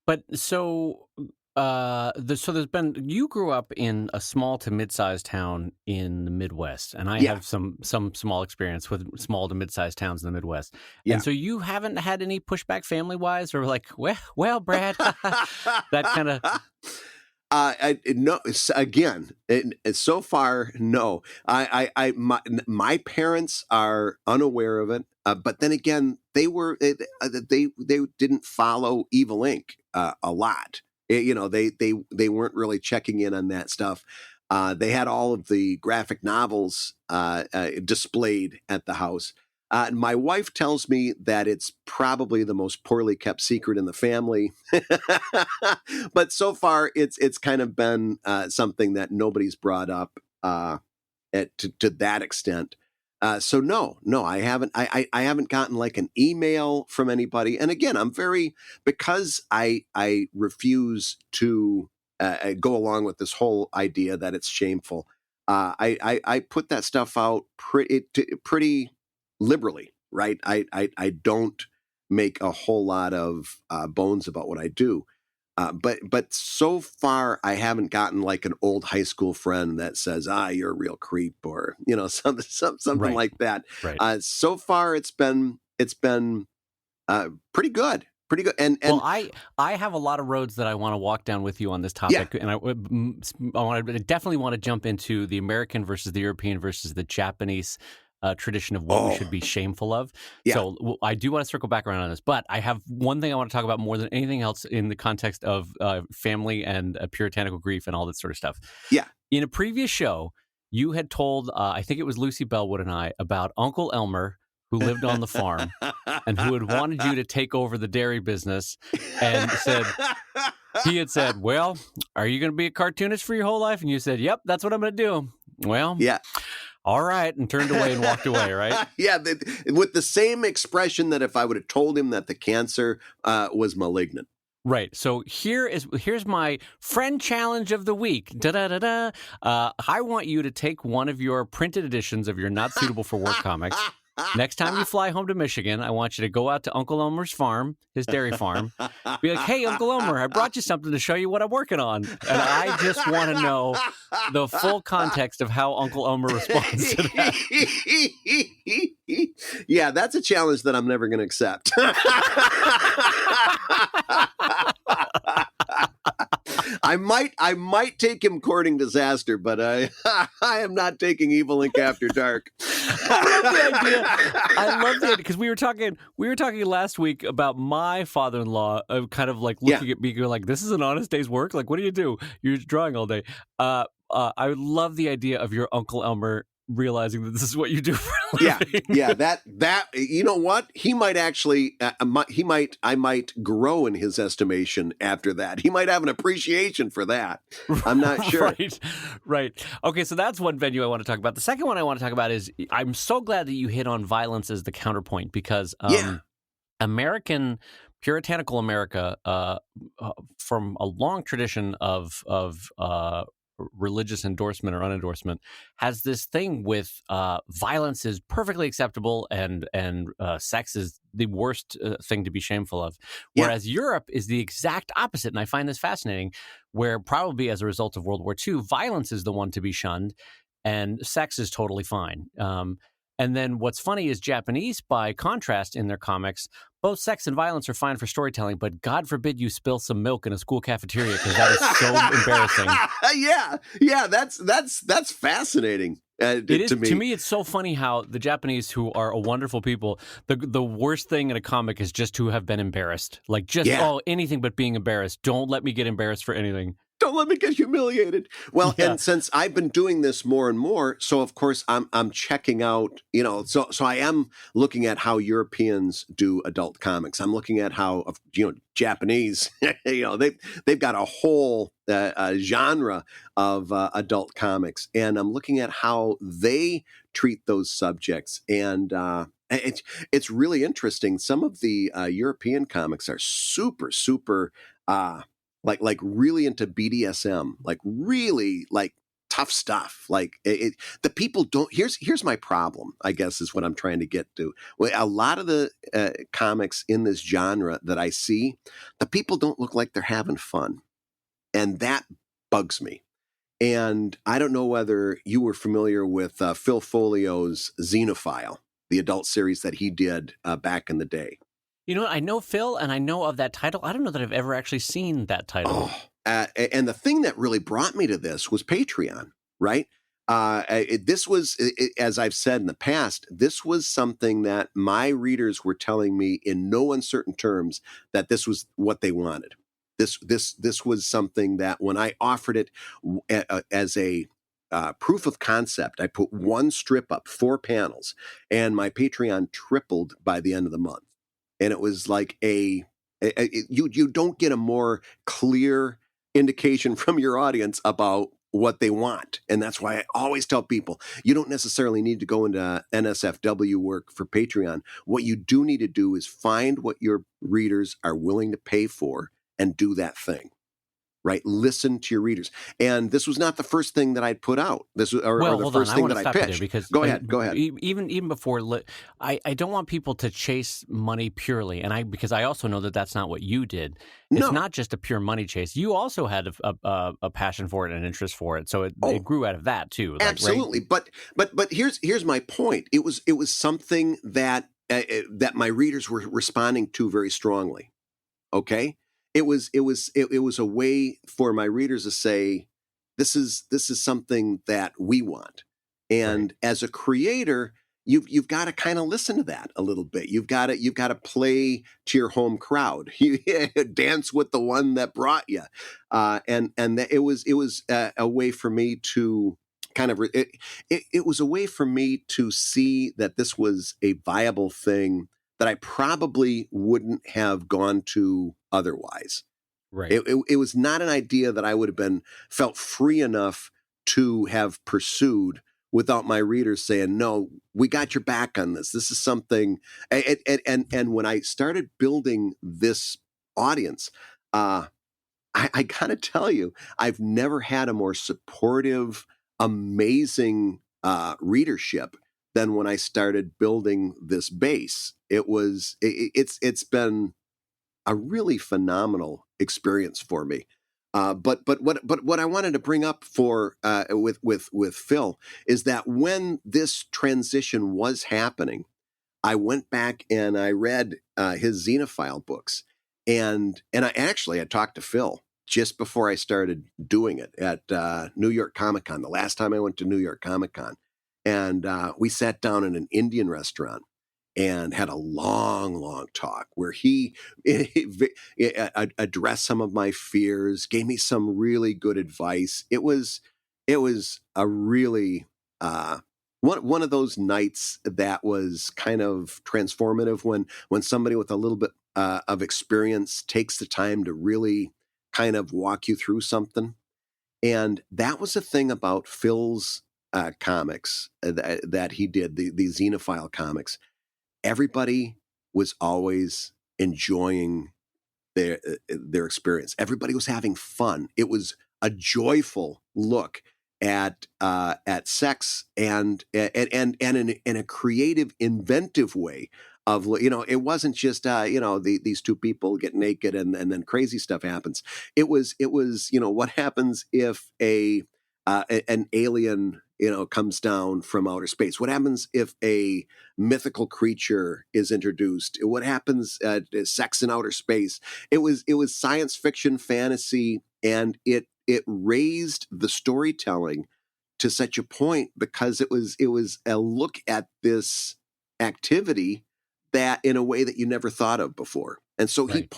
But so there's been, you grew up in a small to mid-sized town in the Midwest, and I yeah, have some small experience with small to mid-sized towns in the Midwest. yeah. And so you haven't had any pushback family-wise, or like, well, Brad, that kind of. No. Again, so far, no. My parents are unaware of it, but then again, they didn't follow Evil Inc. A lot. They weren't really checking in on that stuff. They had all of the graphic novels displayed at the house. My wife tells me that it's probably the most poorly kept secret in the family, but so far it's kind of been something that nobody's brought up to that extent. So no, I haven't. I haven't gotten like an email from anybody. And again, because I refuse to go along with this whole idea that it's shameful. I put that stuff out pretty liberally, right? I don't make a whole lot of bones about what I do. But so far, I haven't gotten like an old high school friend that says, you're a real creep, or, something Right. like that. Right. So far, it's been pretty good. Pretty good. And well, I have a lot of roads that I want to walk down with you on this topic, and I definitely want to jump into the American versus the European versus the Japanese tradition of what we should be shameful of. Yeah. So I do want to circle back around on this, but I have one thing I want to talk about more than anything else in the context of family and puritanical grief and all that sort of stuff. Yeah. In a previous show, you had told, I think it was Lucy Bellwood and I, about Uncle Elmer, who lived on the farm and who had wanted you to take over the dairy business, and he had said, well, are you going to be a cartoonist for your whole life? And you said, yep, that's what I'm going to do. Well, yeah. All right, and turned away and walked away, right? Yeah, with the same expression that if I would have told him that the cancer was malignant. Right. So here's my friend challenge of the week. I want you to take one of your printed editions of your Not Suitable for Work comics. Next time you fly home to Michigan, I want you to go out to Uncle Elmer's farm, his dairy farm. Be like, hey, Uncle Elmer, I brought you something to show you what I'm working on. And I just want to know the full context of how Uncle Elmer responds to that. Yeah, that's a challenge that I'm never going to accept. I might take him courting disaster, but I am not taking Evil Ink After Dark. I love the idea because we were talking last week about my father-in-law of kind of like looking at me going like, this is an honest day's work. Like, what do? You're drawing all day. I would love the idea of your Uncle Elmer realizing that this is what you do for a living. Yeah. That you know what? He might actually I might grow in his estimation after that. He might have an appreciation for that. I'm not sure. Right. Okay, so that's one venue I want to talk about. The second one I want to talk about is I'm so glad that you hit on violence as the counterpoint because American puritanical America from a long tradition of religious endorsement or unendorsement has this thing with violence is perfectly acceptable and sex is the worst thing to be shameful of. Whereas Europe is the exact opposite. And I find this fascinating where probably as a result of World War II, violence is the one to be shunned and sex is totally fine. And then what's funny is Japanese, by contrast, in their comics, both sex and violence are fine for storytelling, but God forbid you spill some milk in a school cafeteria because that is so embarrassing. Yeah, that's fascinating. It is, to me. To me, it's so funny how the Japanese, who are a wonderful people, the worst thing in a comic is just to have been embarrassed. Like anything but being embarrassed. Don't let me get embarrassed for anything. Don't let me get humiliated. Well, and since I've been doing this more and more, so of course I'm checking out, so I am looking at how Europeans do adult comics. I'm looking at how, Japanese, they've got a whole genre of adult comics, and I'm looking at how they treat those subjects. And it's really interesting. Some of the European comics are super, super like really into BDSM, like really like tough stuff. Like the people don't. Here's my problem, I guess, is what I'm trying to get to. Well, a lot of the comics in this genre that I see, the people don't look like they're having fun, and that bugs me. And I don't know whether you were familiar with Phil Folio's Xenophile, the adult series that he did back in the day. You know what? I know Phil, and I know of that title. I don't know that I've ever actually seen that title. And the thing that really brought me to this was Patreon, right? This was, as I've said in the past, this was something that my readers were telling me in no uncertain terms that this was what they wanted. This was something that when I offered it as a proof of concept, I put one strip up, 4 panels, and my Patreon tripled by the end of the month. And it was like you don't get a more clear indication from your audience about what they want. And that's why I always tell people, you don't necessarily need to go into NSFW work for Patreon. What you do need to do is find what your readers are willing to pay for and do that thing. Right? Listen to your readers. And this was not the first thing that I'd put out. This was or the first thing that I pitched. Because go ahead. Even before, I don't want people to chase money purely, and because I also know that that's not what you did. It's not just a pure money chase. You also had a passion for it and an interest for it, so it grew out of that too. Absolutely, right? But here's my point. It was something that my readers were responding to very strongly. Okay. It was a way for my readers to say, this is something that we want. And as a creator, you've got to kind of listen to that a little bit. You've got to play to your home crowd. You dance with the one that brought you, and it was a way for me to kind of it was a way for me to see that this was a viable thing that I probably wouldn't have gone to otherwise. Right. It was not an idea that I would have felt free enough to have pursued without my readers saying, "No, we got your back on this. This is something." And when I started building this audience, I gotta tell you, I've never had a more supportive, amazing readership than when I started building this base. It's been a really phenomenal experience for me. But what I wanted to bring up for with Phil is that when this transition was happening, I went back and I read his Xenophile books, and I talked to Phil just before I started doing it at New York Comic Con. The last time I went to New York Comic Con, and we sat down in an Indian restaurant and had a long talk where he addressed some of my fears, gave me some really good advice. It was a really one of those nights that was kind of transformative when somebody with a little bit of experience takes the time to really kind of walk you through something. And that was the thing about Phil's comics that he did, the Xenophile comics. Everybody was always enjoying their experience. Everybody was having fun. It was a joyful look at sex and in a creative, inventive way of, it wasn't just these two people get naked and then crazy stuff happens. It was what happens if an alien comes down from outer space? What happens if a mythical creature is introduced? What happens sex in outer space? It was science fiction, fantasy, and it raised the storytelling to such a point because it was a look at this activity that in a way that you never thought of before. And so Right.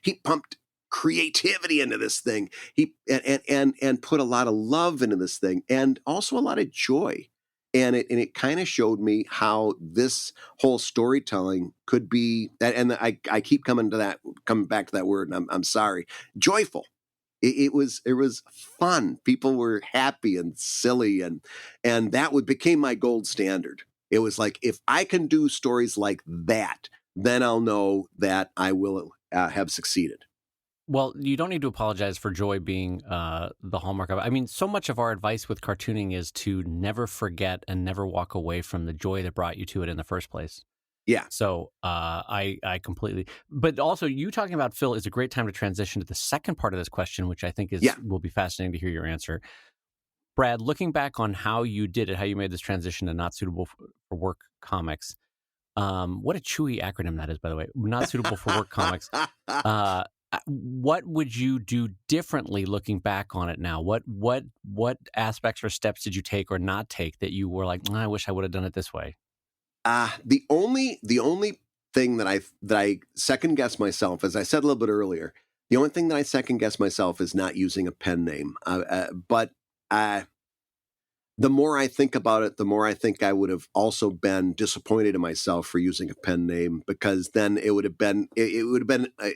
he pumped creativity into this thing. He and put a lot of love into this thing, and also a lot of joy. And it kind of showed me how this whole storytelling could be. And I keep coming back to that word, and I'm sorry, joyful. It was fun. People were happy and silly, and that became my gold standard. It was like, if I can do stories like that, then I'll know that I will have succeeded. Well, you don't need to apologize for joy being the hallmark of it. I mean, so much of our advice with cartooning is to never forget and never walk away from the joy that brought you to it in the first place. Yeah. So I completely, but also you talking about Phil is a great time to transition to the second part of this question, which I think will be fascinating to hear your answer. Brad, looking back on how you did it, how you made this transition to not suitable for work comics. What a chewy acronym that is, by the way. Not suitable for work comics. What would you do differently looking back on it now? What aspects or steps did you take or not take that you were like, I wish I would have done it this way? The only thing that I second guess myself, as I said a little bit earlier, the only thing that I second guess myself is not using a pen name. But the more I think about it, the more I think I would have also been disappointed in myself for using a pen name, because then it would have been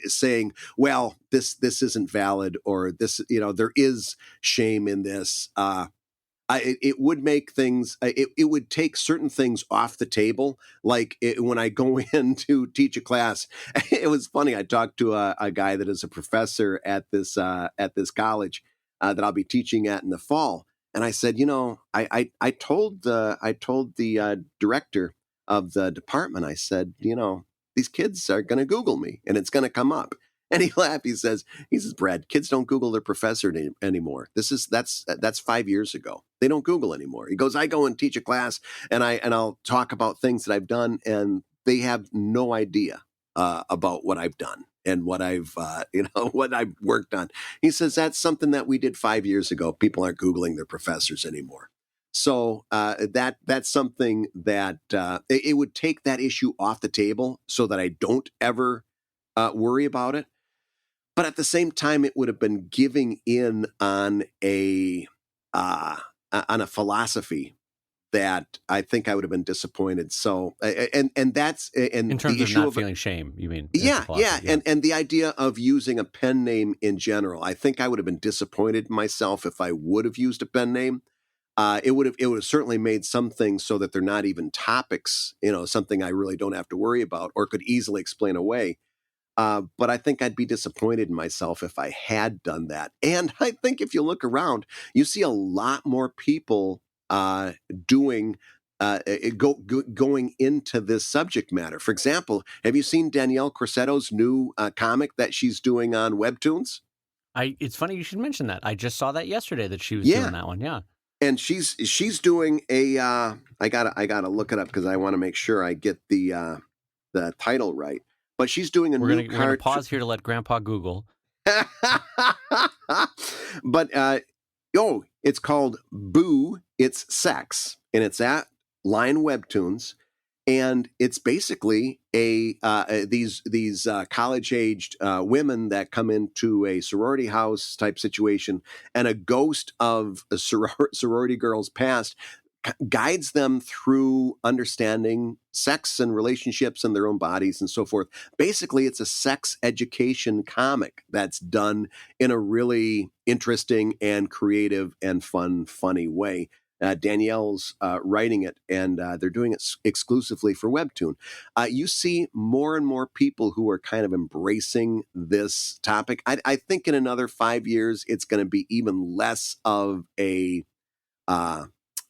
saying, well, this isn't valid, or this, there is shame in this. It would make things, it would take certain things off the table. Like when I go in to teach a class, it was funny. I talked to a guy that is a professor at this college that I'll be teaching at in the fall. And I said, I told the director of the department, I said, these kids are going to Google me and it's going to come up. And he laughed. He says, Brad, kids don't Google their professor anymore. That's 5 years ago. They don't Google anymore. He goes, I go and teach a class and I'll talk about things that I've done, and they have no idea about what I've done and what I've what I've worked on. He says, that's something that we did 5 years ago. People aren't Googling their professors anymore. So that's something that it would take that issue off the table so that I don't ever worry about it. But at the same time, it would have been giving in on a philosophy that I think I would have been disappointed. So and that's and In terms the of issue not of feeling shame, you mean? yeah, yeah, and the idea of using a pen name in general, I think I would have been disappointed in myself if I would have used a pen name. It would have certainly made some things so that they're not even topics, something I really don't have to worry about or could easily explain away. But I think I'd be disappointed in myself if I had done that. And I think if you look around, you see a lot more people doing going into this subject matter. For example, have you seen Danielle Corsetto's new comic that she's doing on Webtoons? It's funny you should mention that. I just saw that yesterday that she was Yeah, doing that one. Yeah. and she's doing a. I gotta look it up because I want to make sure I get the title right. But she's doing a We're new gonna pause here to let Grandpa Google. But it's called Boo It's Sex, and it's at Line Webtoons, and it's basically these college aged women that come into a sorority house type situation, and a ghost of a sorority girl's past guides them through understanding sex and relationships and their own bodies and so forth. Basically, it's a sex education comic that's done in a really interesting and creative and funny way. Danielle's writing it, and they're doing it exclusively for Webtoon. You see more and more people who are kind of embracing this topic. I think in another 5 years, it's going to be even less of a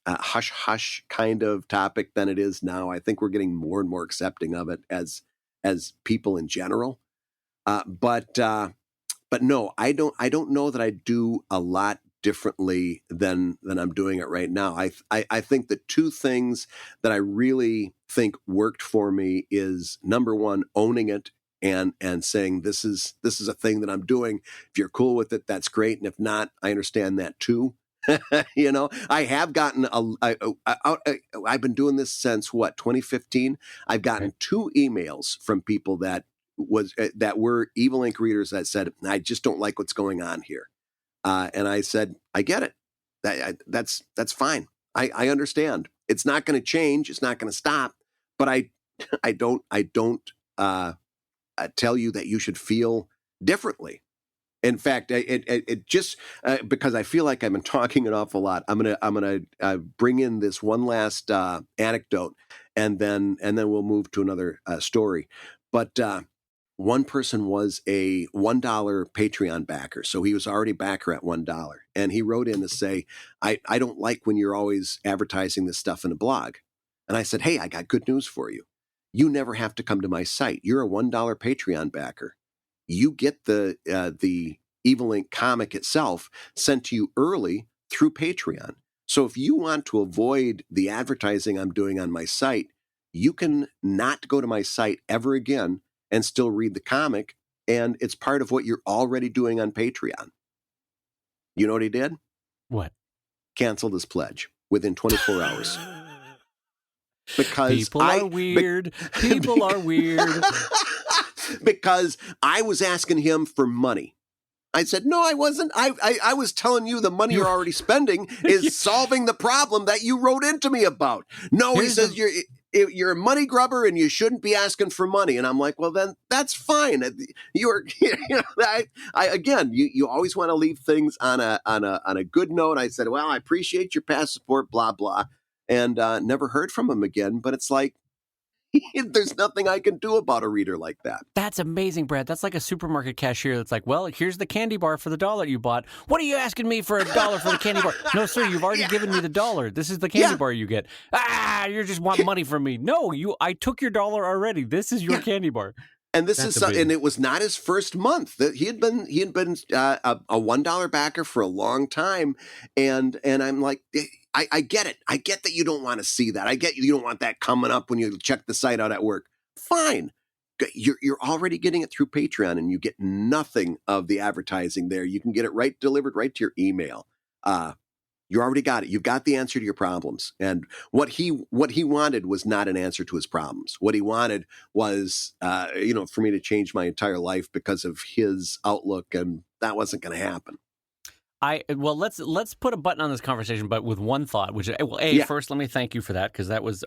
hush hush kind of topic than it is now. I think we're getting more and more accepting of it as people in general. But no, I don't know that I do a lot differently than I'm doing it right now. I think the two things that I really think worked for me is, number one, owning it and saying this is a thing that I'm doing. If you're cool with it, that's great, and if not, I understand that too. I have gotten I've been doing this since 2015. I've gotten Right. 2 emails from people that were Evil Ink readers that said, I just don't like what's going on here. And I said, I get it. That's fine. I understand. It's not going to change. It's not going to stop. But I don't tell you that you should feel differently. In fact, it just because I feel like I've been talking an awful lot, I'm gonna bring in this one last anecdote, and then we'll move to another story. But one person was a $1 Patreon backer, so he was already backer at $1, and he wrote in to say, I don't like when you're always advertising this stuff in a blog. And I said, hey, I got good news for you. You never have to come to my site. You're a $1 Patreon backer. You get the Evil Ink comic itself sent to you early through Patreon. So if you want to avoid the advertising I'm doing on my site, you can not go to my site ever again and still read the comic, and it's part of what you're already doing on Patreon. You know what he did? What? Canceled his pledge within 24 hours. Because people are weird. People are weird. Because I was asking him for money. I said, no, I wasn't. I was telling you the money you're already spending is solving the problem that you wrote into me about. No, he says you're a money grubber and you shouldn't be asking for money. And I'm like, well, then that's fine. Again, you always want to leave things on a good note. I said, well, I appreciate your past support, blah, blah. And never heard from him again. But it's like, there's nothing I can do about a reader like that. That's amazing, Brad. That's like a supermarket cashier that's like, well, here's the candy bar for the $1 you bought. What are you asking me for $1 for the candy bar? No, sir, you've already given me the $1. This is the candy bar you get. You just want money from me. No, I took your $1 already. This is your candy bar. And and it was not his first month. That he had been a $1 backer for a long time, and I'm like, I get it. I get that you don't want to see that. I get you don't want that coming up when you check the site out at work. Fine. You're already getting it through Patreon, and you get nothing of the advertising there. You can get it delivered right to your email. You already got it. You've got the answer to your problems. And what he wanted was not an answer to his problems. What he wanted was, for me to change my entire life because of his outlook, and that wasn't going to happen. Let's put a button on this conversation, but with one thought, which first, let me thank you for that, because that was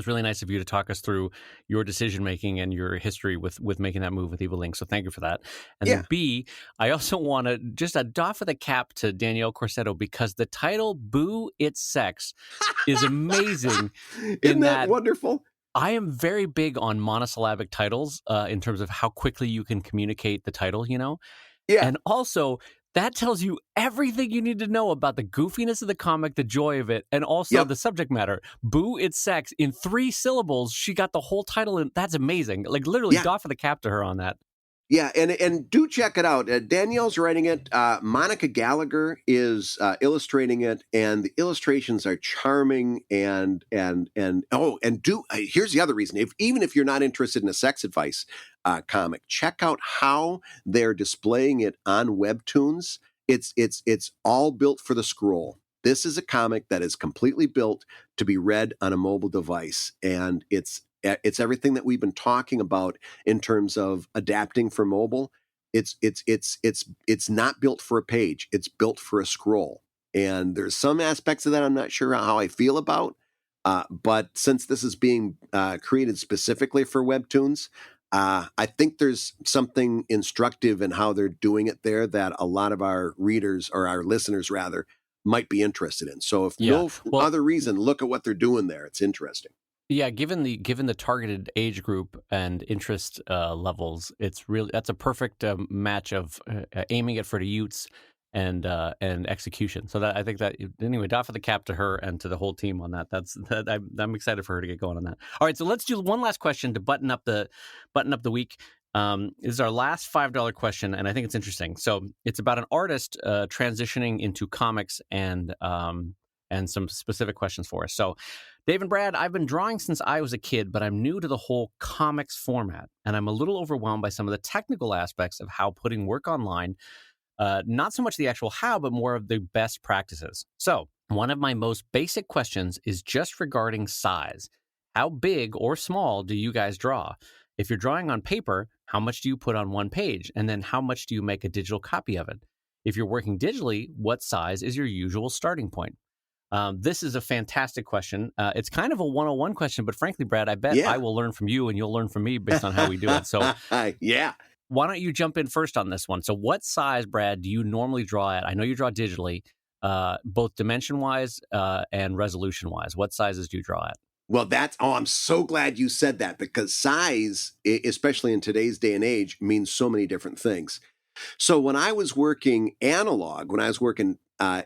really nice of you to talk us through your decision making and your history with making that move with Evil Link. So thank you for that. And then B, I also want to just doff of the cap to Danielle Corsetto, because the title "Boo It's Sex" is amazing. Isn't that wonderful? I am very big on monosyllabic titles in terms of how quickly you can communicate the title, Yeah. And also, that tells you everything you need to know about the goofiness of the comic, the joy of it, and also the subject matter. Boo It's Sex. In 3 syllables, she got the whole title, and that's amazing. Like, literally, doff of the cap to her on that. Yeah, and do check it out. Danielle's writing it. Monica Gallagher is illustrating it, and the illustrations are charming. Here's the other reason: even if you're not interested in a sex advice comic, check out how they're displaying it on Webtoons. It's all built for the scroll. This is a comic that is completely built to be read on a mobile device, and it's everything that we've been talking about in terms of adapting for mobile. It's not built for a page. It's built for a scroll. And there's some aspects of that I'm not sure how I feel about. But since this is being created specifically for Webtoons, I think there's something instructive in how they're doing it there that a lot of our readers, or our listeners rather, might be interested in. So if no other reason, look at what they're doing there. It's interesting. Yeah, given the targeted age group and interest levels, that's a perfect match of aiming it for the youths and execution. So that, I think that, anyway, doff of the cap to her and to the whole team on that. I'm excited for her to get going on that. All right, so let's do one last question to button up the week. This is our last $5 question, and I think it's interesting. So it's about an artist transitioning into comics and some specific questions for us. So, Dave and Brad, I've been drawing since I was a kid, but I'm new to the whole comics format, and I'm a little overwhelmed by some of the technical aspects of how putting work online, not so much the actual how, but more of the best practices. So one of my most basic questions is just regarding size. How big or small do you guys draw? If you're drawing on paper, how much do you put on one page? And then how much do you make a digital copy of it? If you're working digitally, what size is your usual starting point? This is a fantastic question. It's kind of a 101 question, but frankly, Brad, I bet I will learn from you and you'll learn from me based on how we do it. So why don't you jump in first on this one? So what size, Brad, do you normally draw at? I know you draw digitally, both dimension-wise and resolution-wise. What sizes do you draw at? Well, I'm so glad you said that, because size, especially in today's day and age, means so many different things. So when I was working analog, when I was working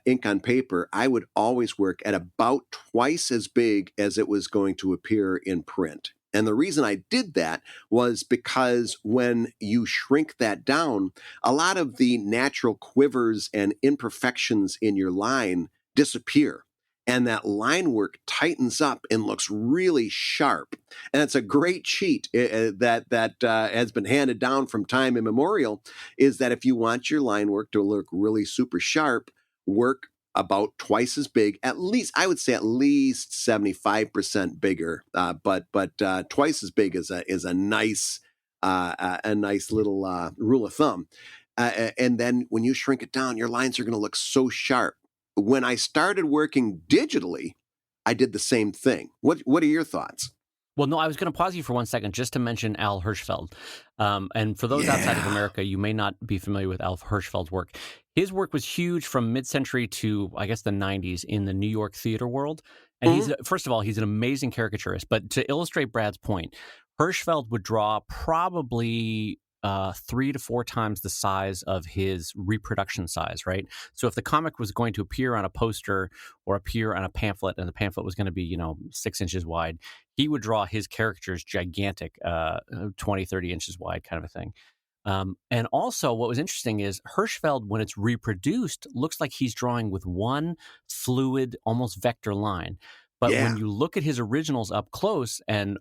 ink on paper, I would always work at about twice as big as it was going to appear in print. And the reason I did that was because when you shrink that down, a lot of the natural quivers and imperfections in your line disappear. And that line work tightens up and looks really sharp. And it's a great cheat that has been handed down from time immemorial, is that if you want your line work to look really super sharp, work about twice as big, at least 75% bigger, but twice as big is a nice little rule of thumb. And then when you shrink it down, your lines are going to look so sharp. When I started working digitally, I did the same thing. What are your thoughts? Well, no, I was going to pause you for 1 second just to mention Al Hirschfeld. And for those outside of America, you may not be familiar with Al Hirschfeld's work. His work was huge from mid-century to, I guess, the 90s in the New York theater world. And first of all, he's an amazing caricaturist. But to illustrate Brad's point, Hirschfeld would draw probably 3 to 4 times the size of his reproduction size, right? So if the comic was going to appear on a poster or appear on a pamphlet, and the pamphlet was going to be, 6 inches wide, he would draw his caricatures gigantic, 20, 30 inches wide kind of a thing. And also what was interesting is Hirschfeld, when it's reproduced, looks like he's drawing with one fluid, almost vector line. But when you look at his originals up close, and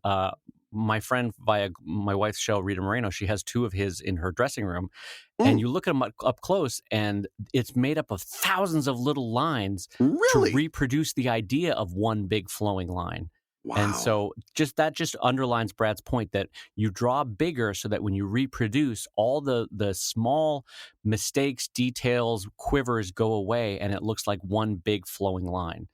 my friend via my wife's show, Rita Moreno, she has 2 of his in her dressing room. And Mm, you look at them up close, and it's made up of thousands of little lines to really? reproduce the idea of one big flowing line. And Wow. so just underlines Brad's point that you draw bigger so that when you reproduce, all the small mistakes, details, quivers go away, and it looks like one big flowing line.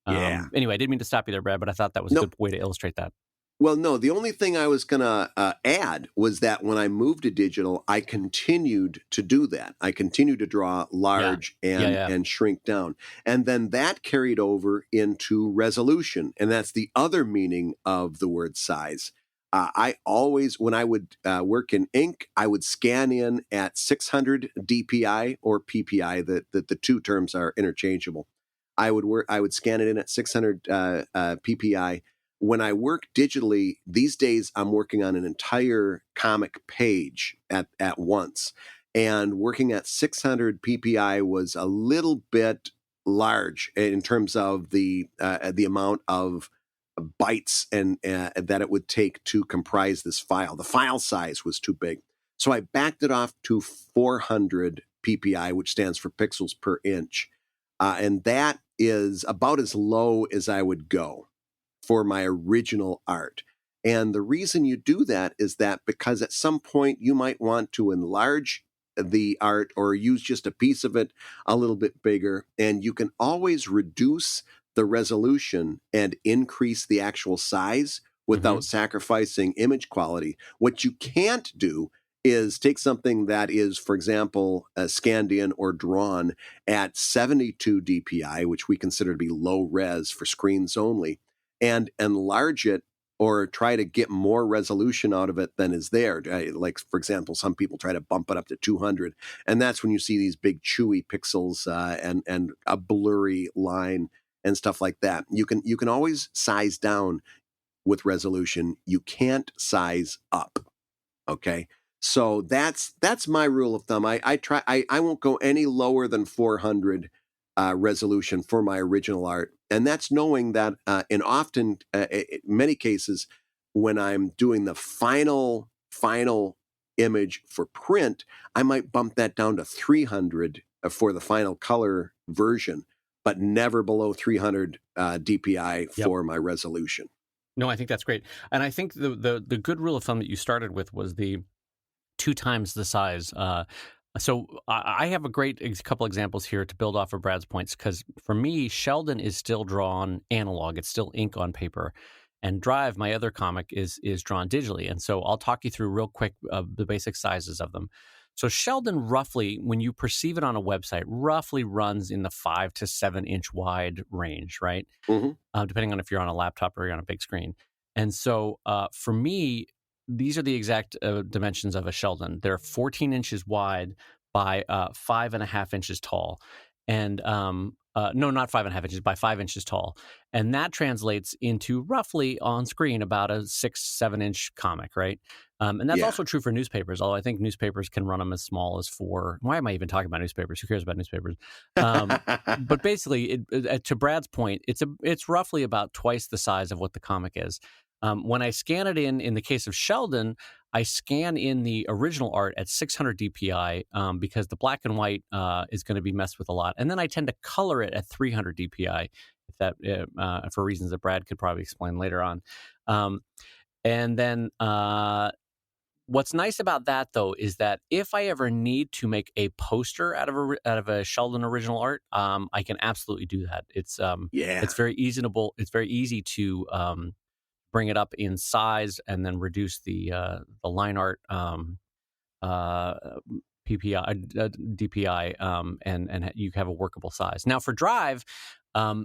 Yeah. Anyway, I didn't mean to stop you there, Brad, but I thought that was a No, good way to illustrate that. well, no, the only thing I was going to add was that when I moved to digital, I continued to do that. I continued to draw Yeah. large Yeah, yeah. and shrink down. And then that carried over into resolution. And that's the other meaning of the word size. I always, when I would work in ink, I would scan in at 600 DPI or PPI, the two terms are interchangeable. I would scan it in at 600 PPI. When I work digitally these days, I'm working on an entire comic page at once. And working at 600 PPI was a little bit large in terms of the amount of bytes and that it would take to comprise this file. The file size was too big. So I backed it off to 400 PPI, which stands for pixels per inch. And that is about as low as I would go for my original art. And the reason you do that is that because at some point you might want to enlarge the art or use just a piece of it a little bit bigger, and you can always reduce the resolution and increase the actual size without sacrificing image quality. What you can't do is take something that is, for example, scanned in or drawn at 72 DPI, which we consider to be low res for screens only, and enlarge it or try to get more resolution out of it than is there. Like, for example, some people try to bump it up to 200, and that's when you see these big chewy pixels and a blurry line and stuff like that. You can always size down with resolution. You can't size up. Okay. So that's my rule of thumb. I won't go any lower than 400 resolution for my original art, and that's knowing that in many cases when I'm doing the final image for print, I might bump that down to 300 for the final color version, but never below 300 DPI for my resolution. No, I think that's great. And I think the good rule of thumb that you started with was the 2 times the size. So I have a couple examples here to build off of Brad's points, because for me, Sheldon is still drawn analog. It's still ink on paper. And Drive, my other comic, is drawn digitally. And so I'll talk you through real quick the basic sizes of them. So Sheldon, roughly, when you perceive it on a website, roughly runs in the 5 to 7 inch wide range, right? Mm-hmm. Depending on if you're on a laptop or you're on a big screen. And so for me, these are the exact dimensions of a Sheldon. They're 14 inches wide by 5.5 inches tall. And no, not 5.5 inches, by 5 inches tall. And that translates into roughly on screen about a 6-7 inch comic, right? And that's also true for newspapers, although I think newspapers can run them as small as 4. Why am I even talking about newspapers? Who cares about newspapers? But basically, to Brad's point, it's roughly about twice the size of what the comic is. When I scan it in the case of Sheldon, I scan in the original art at 600 DPI because the black and white is going to be messed with a lot. And then I tend to color it at 300 DPI if that for reasons that Brad could probably explain later on. And then what's nice about that, though, is that if I ever need to make a poster out of a Sheldon original art, I can absolutely do that. It's very easy. It's very easy to bring it up in size and then reduce the line art DPI and you have a workable size. Now for Drive,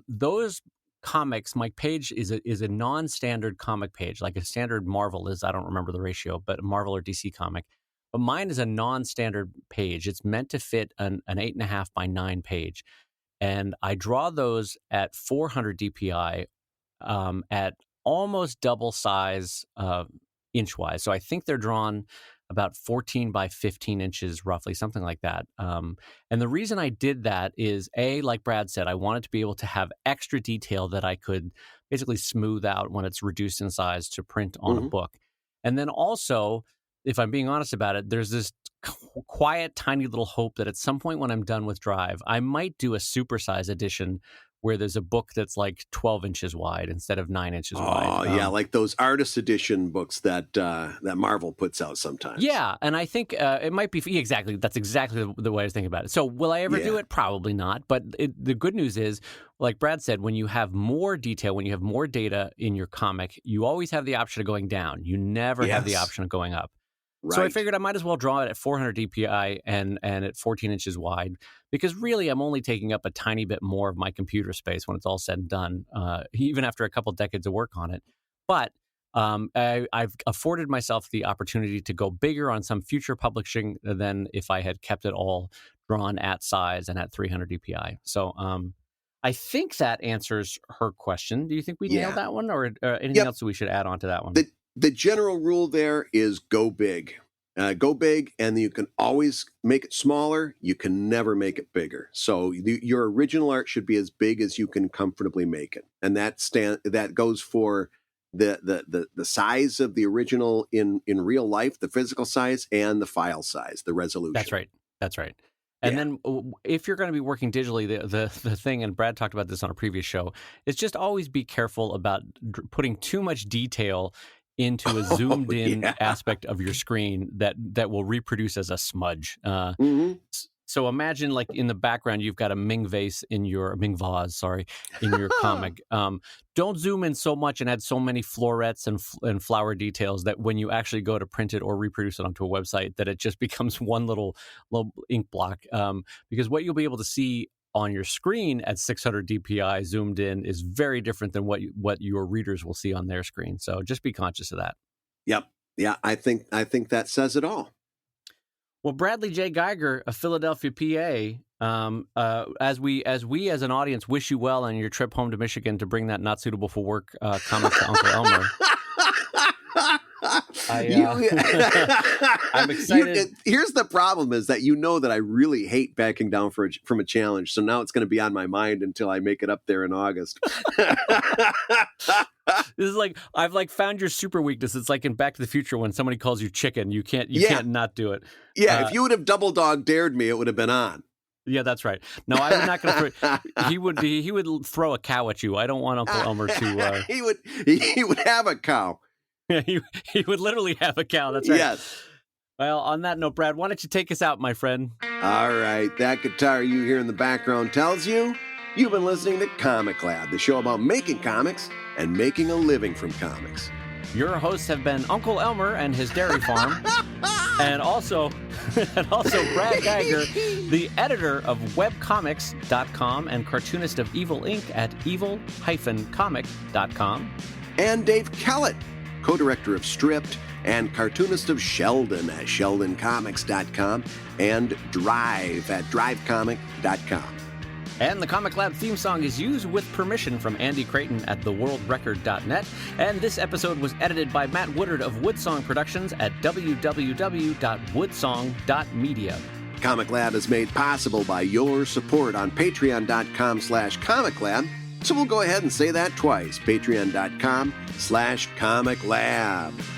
those comics, my page is a non-standard comic page, like a standard Marvel is. I don't remember the ratio, but Marvel or DC comic. But mine is a non-standard page. It's meant to fit an 8.5 by 9 page, and I draw those at 400 DPI at almost double size inch-wise. So I think they're drawn about 14 by 15 inches, roughly, something like that. And the reason I did that is, like Brad said, I wanted to be able to have extra detail that I could basically smooth out when it's reduced in size to print on a book. And then also, if I'm being honest about it, there's this quiet, tiny little hope that at some point when I'm done with Drive, I might do a supersize edition where there's a book that's like 12 inches wide instead of 9 inches wide. Oh, yeah, like those artist edition books that Marvel puts out sometimes. Yeah, and I think it might be exactly. That's exactly the way I was thinking about it. So will I ever do it? Probably not. But the good news is, like Brad said, when you have more detail, when you have more data in your comic, you always have the option of going down. You never have the option of going up. Right. So I figured I might as well draw it at 400 DPI and at 14 inches wide, because really I'm only taking up a tiny bit more of my computer space when it's all said and done, even after a couple decades of work on it. But I've afforded myself the opportunity to go bigger on some future publishing than if I had kept it all drawn at size and at 300 DPI. So I think that answers her question. Do you think we nailed that one, or anything else that we should add on to that one? The general rule there is go big. Go big, and you can always make it smaller. You can never make it bigger. So your original art should be as big as you can comfortably make it, and that goes for the size of the original in real life, the physical size, and the file size, the resolution. That's right. And then if you're going to be working digitally, the thing, and Brad talked about this on a previous show, is just always be careful about putting too much detail into a zoomed in aspect of your screen that will reproduce as a smudge. So imagine, like, in the background, you've got a Ming vase in your comic. Don't zoom in so much and add so many florets and flower details that when you actually go to print it or reproduce it onto a website, that it just becomes one little ink block. Because what you'll be able to see on your screen at 600 DPI zoomed in is very different than what your readers will see on their screen. So just be conscious of that. Yep. Yeah, I think that says it all. Well, Bradley J. Geiger of Philadelphia, PA, as we as an audience wish you well on your trip home to Michigan to bring that not suitable for work comic to Uncle Elmer. I'm excited. Here's the problem: is that you know that I really hate backing down from a challenge. So now it's going to be on my mind until I make it up there in August. This is like, I've found your super weakness. It's like in Back to the Future when somebody calls you chicken, you can't not do it. Yeah, if you would have double dog dared me, it would have been on. Yeah, that's right. No, I'm not going to. He would throw a cow at you. I don't want Uncle Elmer to. He would have a cow. he would literally have a cow. That's right. Yes. Well, on that note, Brad, why don't you take us out, my friend? All right. That guitar you hear in the background tells you you've been listening to Comic Lab, the show about making comics and making a living from comics. Your hosts have been Uncle Elmer and his dairy farm, and also Brad Geiger, the editor of webcomics.com and cartoonist of Evil Inc. at evil-comic.com. And Dave Kellett, co-director of Stripped and cartoonist of Sheldon at sheldoncomics.com and Drive at drivecomic.com. And the Comic Lab theme song is used with permission from Andy Creighton at theworldrecord.net. And this episode was edited by Matt Woodard of Woodsong Productions at www.woodsong.media. Comic Lab is made possible by your support on patreon.com/comiclab. So we'll go ahead and say that twice, patreon.com/comiclab.